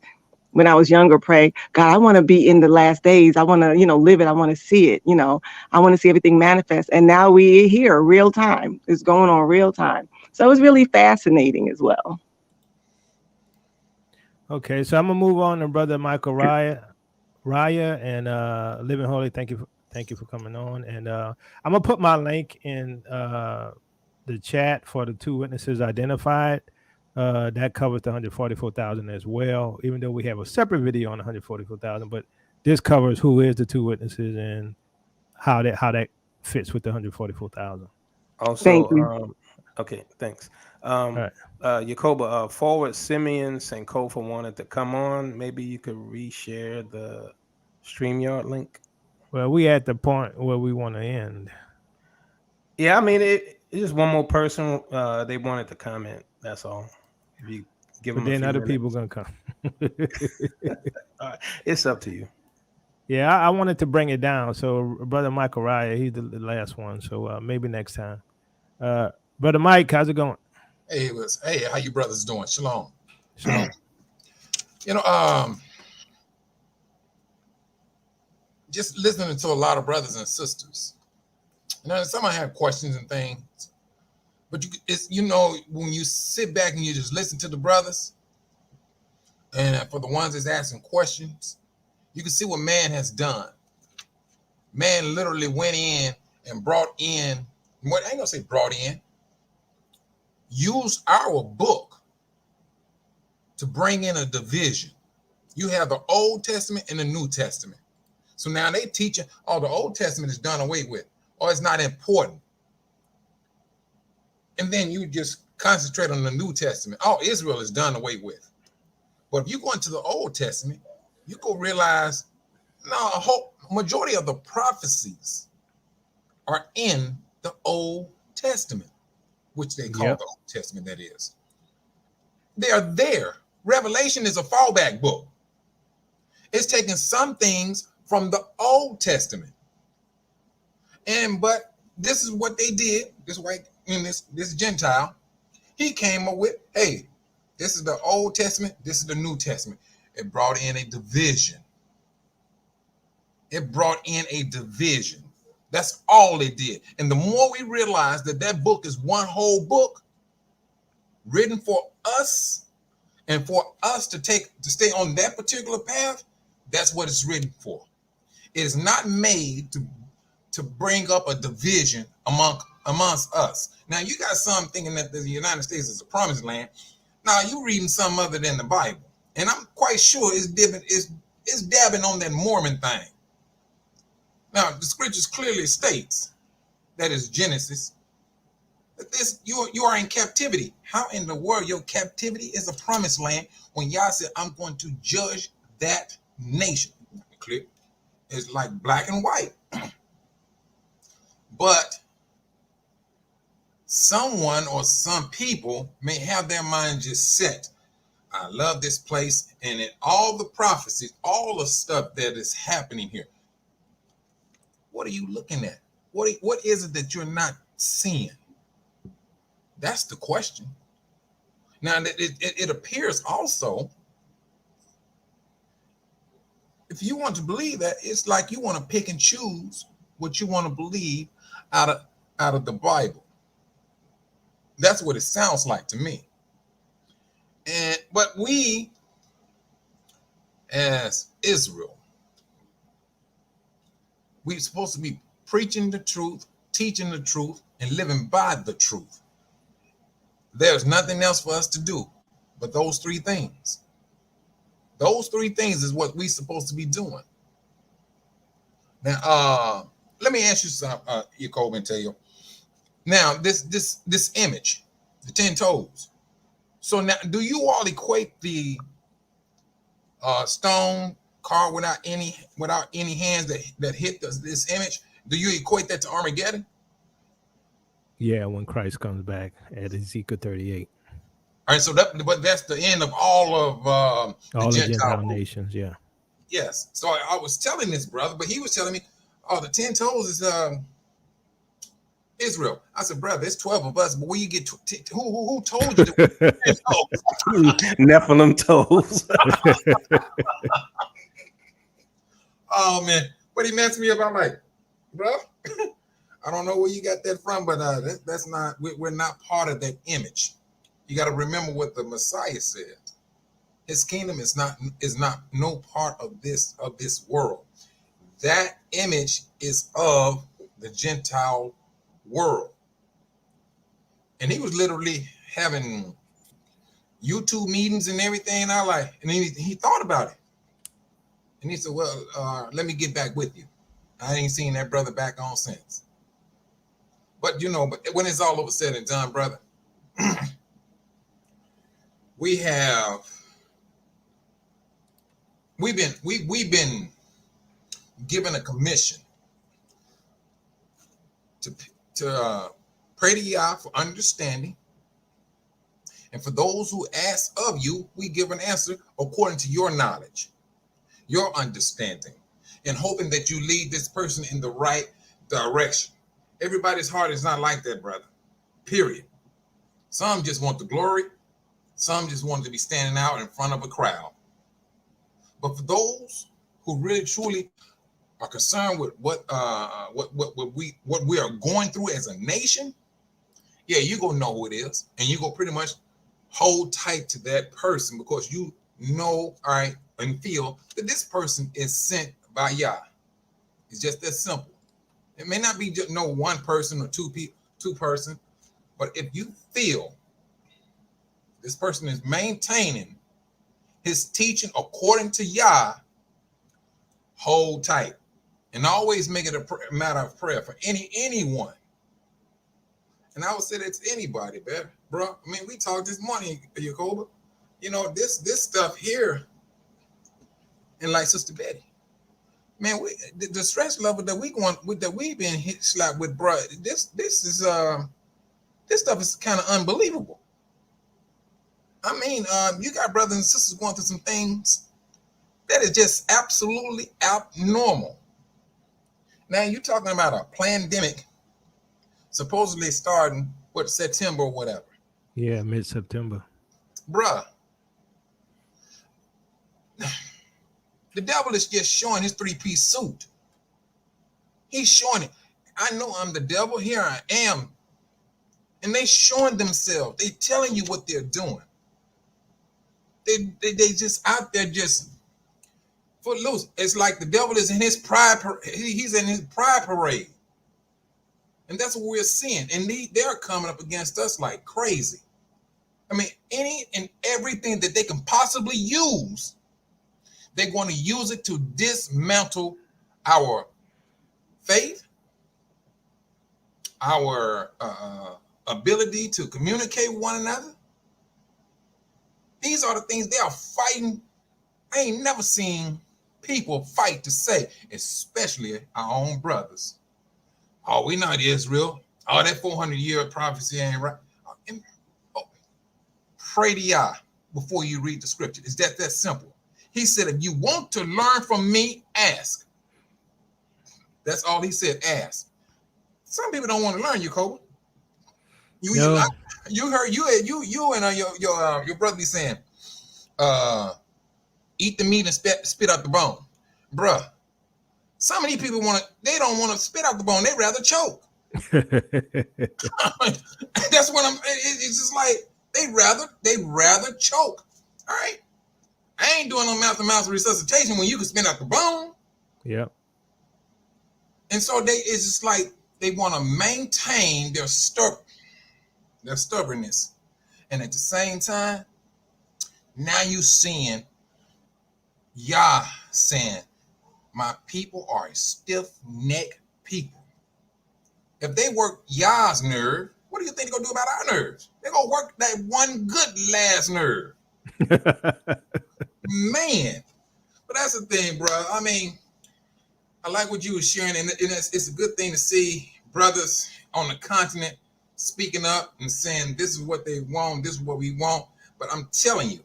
when I was younger, pray, God, I want to be in the last days. I want to, live it. I want to see it. I want to see everything manifest. And now we're here real time. It's going on real time. So it's really fascinating as well. Okay, so I'm gonna move on to Brother Michael Raya and Living Holy. Thank you for coming on. And I'm gonna put my link in the chat for the two witnesses identified. That covers the 144,000 as well, even though we have a separate video on 144,000, but this covers who is the two witnesses and how that fits with the 144,000. Also, okay, thanks. right. Yacoba, forward Simeon Sankofa wanted to come on. Maybe you could reshare the StreamYard link. Well, we at the point where we want to end. Yeah, I mean, it's just one more person. They wanted to comment. That's all. If you give But them a then few other minutes. people gonna come. All right, it's up to you. Yeah, I wanted to bring it down. So Brother Michael Raya, he's the last one. So maybe next time. Brother Mike, how's it going? Hey, how you brothers doing? Shalom. Shalom. Just listening to a lot of brothers and sisters. Some have questions and things, but when you sit back and you just listen to the brothers, and for the ones that's asking questions, you can see what man has done. Man literally went in and brought in, what I ain't gonna say brought in, used our book to bring in a division. You have the Old Testament and the New Testament. So now they teaching, oh, the Old Testament is done away with, or it's not important. And then you just concentrate on the New Testament. Oh, Israel is done away with. But if you go into the Old Testament, you go realize, no, a whole majority of the prophecies are in the Old Testament, which they call the Old Testament, that is. They are there. Revelation is a fallback book. It's taking some things from the Old Testament. But this is what they did. This white, this Gentile, he came up with, hey, this is the Old Testament, this is the New Testament. It brought in a division. It brought in a division. That's all it did. And the more we realize that that book is one whole book written for us and for us to stay on that particular path, that's what it's written for. It is not made to bring up a division amongst us. Now, you got some thinking that the United States is a promised land. Now, you reading something other than the Bible. And I'm quite sure it's dabbing on that Mormon thing. Now, the scriptures clearly states, that is Genesis, that you are in captivity. How in the world your captivity is a promised land when Yah said, I'm going to judge that nation? Clear. It's like black and white. But someone or some people may have their mind just set. I love this place, and in all the prophecies, all the stuff that is happening here. What are you looking at? What is it that you're not seeing? That's the question. Now, it appears also, if you want to believe that, it's like you want to pick and choose what you want to believe out of the Bible. That's what it sounds like to me. But we, as Israel, we're supposed to be preaching the truth, teaching the truth, and living by the truth. There's nothing else for us to do but those three things. Those three things is what we're supposed to be doing. Now, let me ask you something, Jacob, and tell you. Now, this image, the 10 toes. So now, do you all equate the stone carved without any hands that hit this image? Do you equate that to Armageddon? Yeah, when Christ comes back at Ezekiel 38. All right, so but that's the end of all of all the Gentile nations. Yeah. Yes. So I was telling this brother, but he was telling me, oh, the 10 toes is Israel. I said, brother, it's 12 of us, but where you get who told you that 10 toes? Nephilim toes. Oh man, but he messed me up. I'm like, bro, I don't know where you got that from, but that's not, we're not part of that image. You got to remember what the Messiah said. His kingdom is not no part of this world. That image is of the Gentile world. And he was literally having YouTube meetings and everything. And he thought about it. And he said, well, let me get back with you. I ain't seen that brother back on since. But but when it's all over said and done, brother, we've been given a commission to pray to Yah for understanding. And for those who ask of you, we give an answer according to your knowledge, your understanding, and hoping that you lead this person in the right direction. Everybody's heart is not like that, brother. Period. Some just want the glory. Some just want to be standing out in front of a crowd. But for those who really truly are concerned with what we are going through as a nation, yeah, you're gonna know who it is, and you're gonna pretty much hold tight to that person because you know, all right, and feel that this person is sent by Yah. It's just that simple. It may not be just no one person or two person, but if you feel this person is maintaining his teaching according to Yah, hold tight and always make it a matter of prayer for anyone. And I would say that's anybody, bro. I mean, we talked this morning, Yacoba. This stuff here, and like Sister Betty, man, the stress level that we've been hit slapped with, bro. This stuff is kind of unbelievable. I mean, you got brothers and sisters going through some things that is just absolutely abnormal. Now you're talking about a pandemic supposedly starting September or whatever. Yeah, mid-September. Bruh. The devil is just showing his 3-piece suit. He's showing it. I know I'm the devil. Here I am. And they showing themselves. They telling you what they're doing. They just out there just footloose. It's like the devil is in his pride. He's in his pride parade. And that's what we're seeing. And they're coming up against us like crazy. I mean, any and everything that they can possibly use, they're going to use it to dismantle our faith, our ability to communicate with one another. These are the things they are fighting. I ain't never seen people fight to say, especially our own brothers. Oh, we not Israel. Oh, that 400-year prophecy ain't right. Pray to Yah before you read the scripture. It's that simple. He said, if you want to learn from me, ask. That's all he said, ask. Some people don't want to learn, Yacoba. You heard you and your brother be saying, eat the meat and spit out the bone. Bruh, some of these people they don't want to spit out the bone, they rather choke. That's what it's just like they rather choke. All right. I ain't doing no mouth-to-mouth resuscitation when you can spit out the bone. Yep. And so it's just like they want to maintain their stubbornness. And at the same time, now you seeing Yah saying, my people are a stiff-necked people. If they work Yah's nerve, what do you think they're going to do about our nerves? They're going to work that one good last nerve. Man. But that's the thing, bro. I mean, I like what you were sharing, and it's a good thing to see brothers on the continent speaking up and saying this is what they want, this is what we want. But I'm telling you,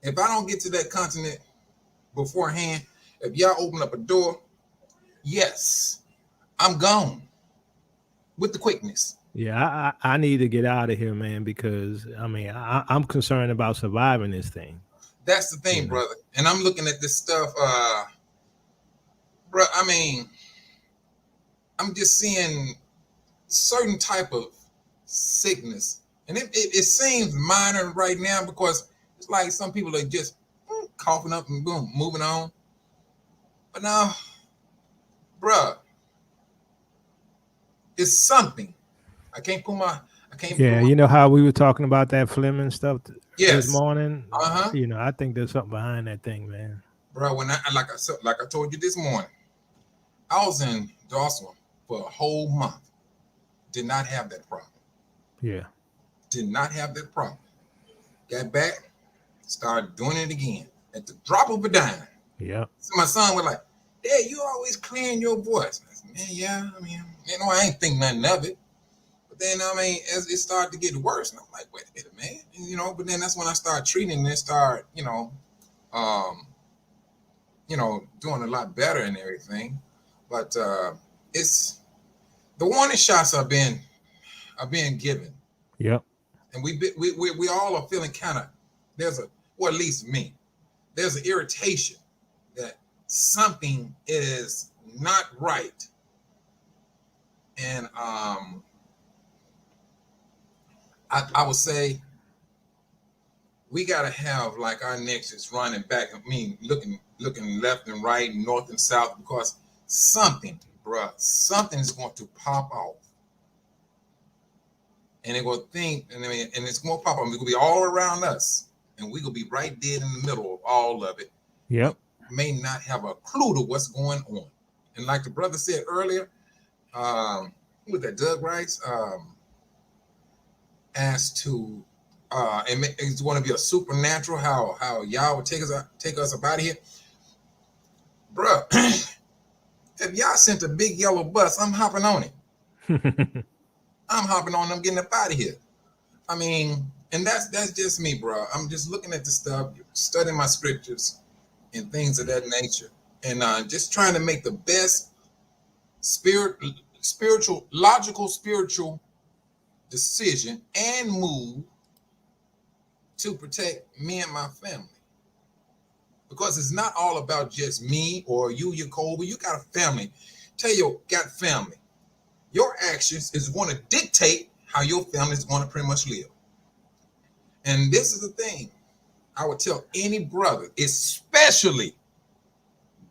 if I don't get to that continent beforehand, if y'all open up a door, yes, I'm gone with the quickness. Yeah, I need to get out of here, man, because I mean I'm concerned about surviving this thing. That's the thing, brother. And I'm looking at this stuff, bro. I mean, I'm just seeing certain type of sickness And it seems minor right now because it's like some people are just coughing up and boom, moving on. But now, bruh, it's something. I can't. Yeah, you know how we were talking about that Fleming stuff this Yes. morning? Uh-huh. You know, I think there's something behind that thing, man. Bro, when I told you this morning, I was in Dawson for a whole month. Did not have that problem. Yeah. Did not have that problem. Got back, started doing it again at the drop of a dime. Yeah. So my son was like, "Dad, you always clearing your voice." I said, "Man, yeah. I mean, I ain't think nothing of it." But then, as it started to get worse, and I'm like, "Wait a minute, man." And, but then that's when I started treating and start, doing a lot better and everything. But it's the warning shots are being given. Yep. And we all are feeling kind of at least me, there's an irritation that something is not right. And I would say we gotta have like our nexus running back. I mean, looking left and right, north and south, because something is going to pop off. And they're gonna think, and it's gonna pop off. It's gonna be all around us, and we're gonna be right dead in the middle of all of it. Yep. We may not have a clue to what's going on. And like the brother said earlier, who was that? Doug Rice asked to, it's going to be a supernatural. How y'all would take us up out of here, bruh. If y'all sent a big yellow bus, I'm hopping on it. I'm hopping on them, getting up out of here. I mean, and that's just me, bro. I'm just looking at the stuff, studying my scriptures and things of that nature, and just trying to make the best logical spiritual decision and move to protect me and my family. Because it's not all about just me or you, Jacoby. You got a family. Tell you got family. Your actions is going to dictate how your family is going to pretty much live. And this is the thing I would tell any brother, especially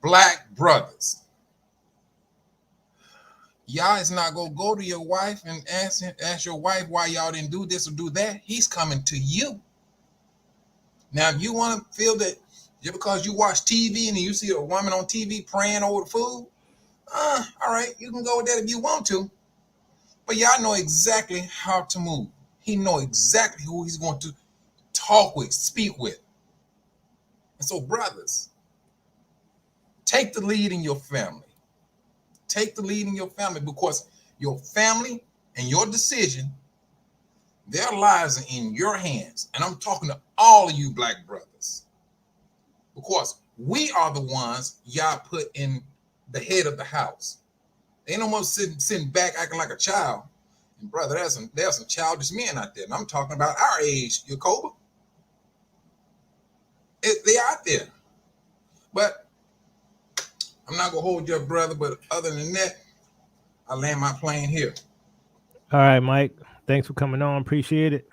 black brothers. Y'all is not going to go to your wife and ask your wife why y'all didn't do this or do that. He's coming to you. Now, if you want to feel that just because you watch TV and you see a woman on TV praying over the food, all right, you can go with that if you want to. But y'all know exactly how to move. He know exactly who he's going to talk with, speak with. And so, brothers, take the lead in your family. Take the lead in your family, because your family and your decision, their lives are in your hands. And I'm talking to all of you black brothers, because we are the ones y'all put in the head of the house. Ain't no more sitting back acting like a child. And brother, there's some childish men out there. And I'm talking about our age, Jacoba. They're out there. But I'm not gonna hold you up, brother. But other than that, I land my plane here. All right, Mike. Thanks for coming on. Appreciate it.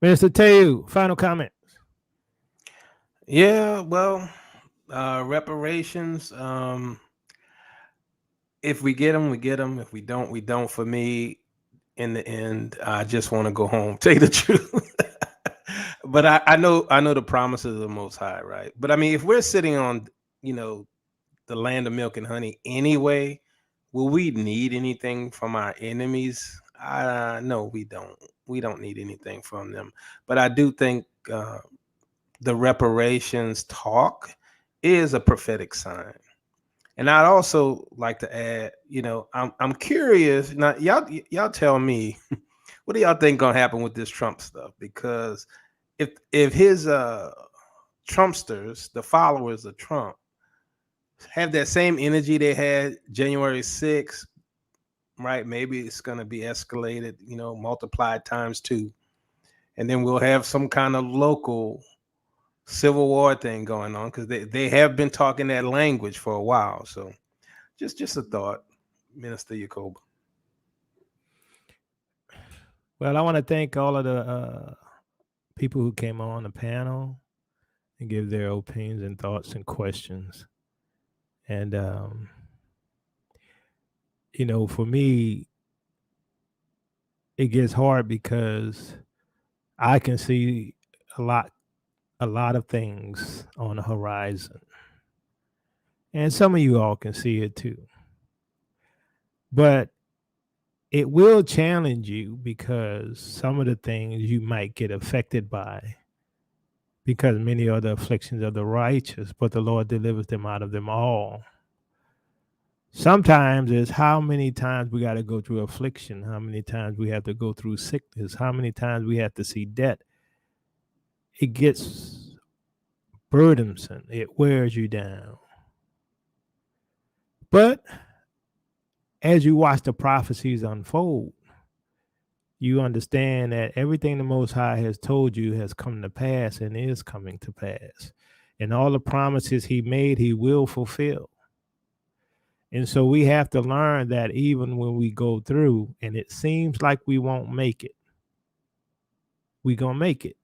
Minister Teu, final comment. Yeah, well, reparations. If we get them, we get them. If we don't, we don't. For me, in the end, I just want to go home. Tell you the truth. But I know the promises of the Most High, right? But I mean, if we're sitting on, the land of milk and honey anyway, will we need anything from our enemies? No, we don't. We don't need anything from them. But I do think the reparations talk is a prophetic sign. And I'd also like to add, I'm curious. Now, y'all tell me, what do y'all think gonna happen with this Trump stuff? Because if his Trumpsters, the followers of Trump, have that same energy they had January 6th, right? Maybe it's gonna be escalated, multiplied times 2, and then we'll have some kind of local civil war thing going on, because they have been talking that language for a while. So just a thought, Minister Jacob. Well, I want to thank all of the people who came on the panel and give their opinions and thoughts and questions. And, for me, it gets hard because I can see a lot of things on the horizon. And some of you all can see it too. But it will challenge you because some of the things you might get affected by, because many are the afflictions of the righteous, but the Lord delivers them out of them all. Sometimes it's how many times we got to go through affliction, how many times we have to go through sickness, how many times we have to see death. It gets burdensome. It wears you down. But as you watch the prophecies unfold, you understand that everything the Most High has told you has come to pass and is coming to pass. And all the promises he made, he will fulfill. And so we have to learn that even when we go through and it seems like we won't make it, we're going to make it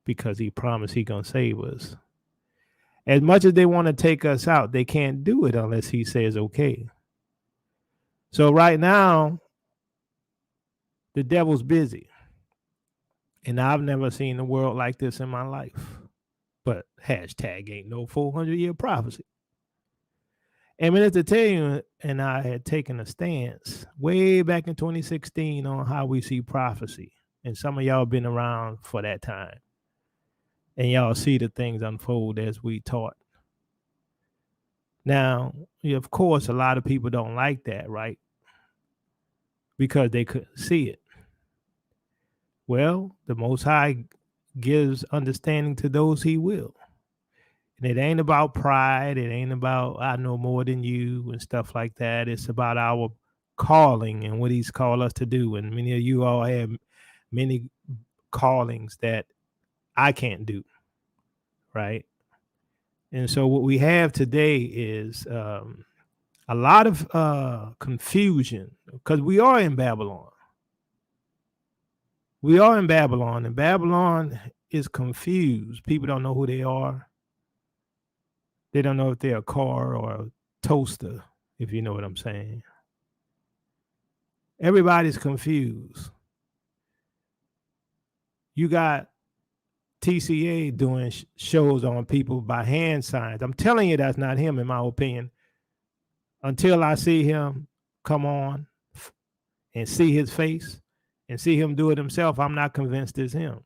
because he promised he's going to save us. As much as they want to take us out, they can't do it unless he says okay. So right now, the devil's busy. And I've never seen a world like this in my life. But hashtag ain't no 400-year prophecy. And I mean, to tell you, and I had taken a stance way back in 2016 on how we see prophecy. And some of y'all been around for that time. And y'all see the things unfold as we taught. Now, of course, a lot of people don't like that, right? Because they couldn't see it. Well, the Most High gives understanding to those he will. And it ain't about pride. It ain't about I know more than you and stuff like that. It's about our calling and what he's called us to do. And many of you all have many callings that I can't do, right? And so what we have today is a lot of confusion because we are in Babylon. We are in Babylon, and Babylon is confused. People don't know who they are. They don't know if they're a car or a toaster, if you know what I'm saying. Everybody's confused. You got TCA doing shows on people by hand signs. I'm telling you that's not him, in my opinion. Until I see him come on and see his face and see him do it himself, I'm not convinced it's him.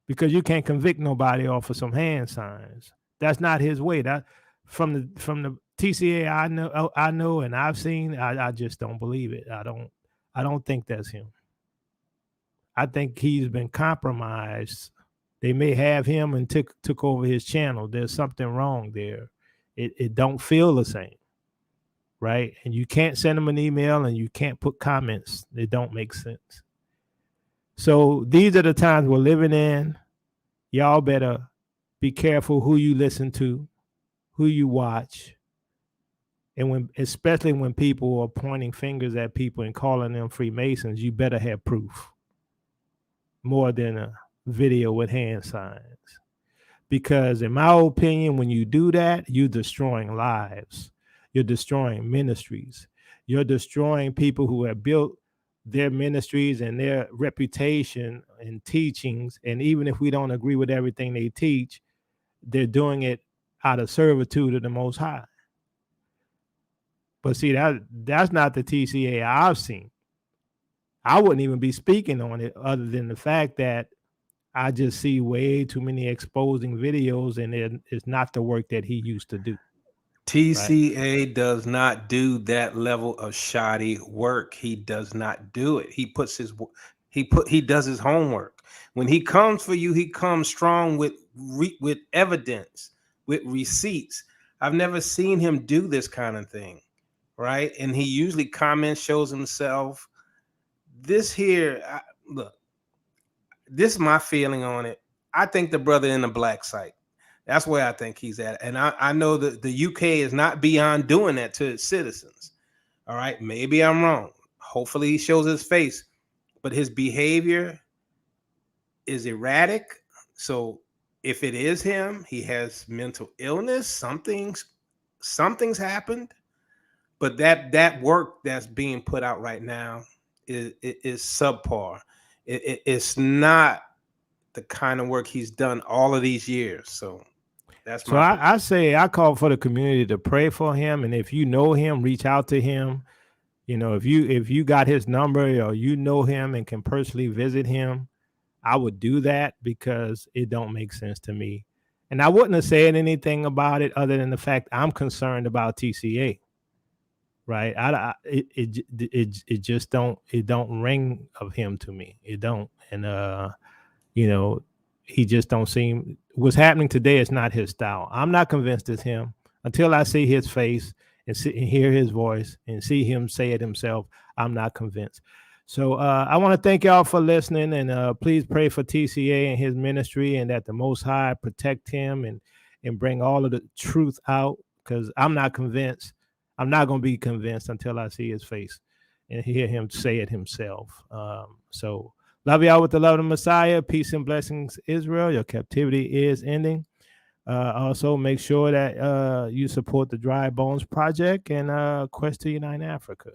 Because you can't convict nobody off of some hand signs. That's not his way. That from the TCA I know and I've seen, I just don't believe it. I don't think that's him. I think he's been compromised. They may have him and took over his channel. There's something wrong there. It don't feel the same, right? And you can't send him an email and you can't put comments. It don't make sense. So these are the times we're living in. Y'all better be careful who you listen to, who you watch, and especially when people are pointing fingers at people and calling them Freemasons, you better have proof more than a video with hand signs. Because in my opinion, when you do that, you're destroying lives. You're destroying ministries. You're destroying people who have built their ministries and their reputation and teachings. And even if we don't agree with everything they teach, they're doing it out of servitude of the Most High. But see, that's not the TCA I've seen. I wouldn't even be speaking on it other than the fact that I just see way too many exposing videos, and it's not the work that he used to do. TCA does not do that level of shoddy work. He does not do it. He does his homework. When he comes for you, he comes strong with evidence, with receipts. I've never seen him do this kind of thing, right? And he usually comments, shows himself. This here, look, this is my feeling on it. I think the brother in the black site. That's where I think he's at. And I know that the UK is not beyond doing that to its citizens. All right. Maybe I'm wrong. hopefully he shows his face, but his behavior is erratic. So if it is him, he has mental illness, something's happened. But that work that's being put out right now is subpar. It's not the kind of work he's done all of these years. So that's So my I say I call for the community to pray for him, and if you know him, reach out to him. You know, if you got his number or you know him and can personally visit him, I would do that because it don't make sense to me. And I wouldn't have said anything about it other than the fact I'm concerned about TCA. Right? It just don't ring of him to me. It don't. And you know, he just don't seem what's happening today is not his style. I'm not convinced it's him until I see his face and see and hear his voice and see him say it himself. I'm not convinced. So I want to thank y'all for listening, and please pray for TCA and his ministry, and that the Most High protect him and bring all of the truth out, because I'm not convinced. I'm not going to be convinced until I see his face and hear him say it himself. So love y'all with the love of the Messiah. Peace and blessings, Israel. Your captivity is ending. Also, make sure that you support the Dry Bones Project and Quest to Unite Africa.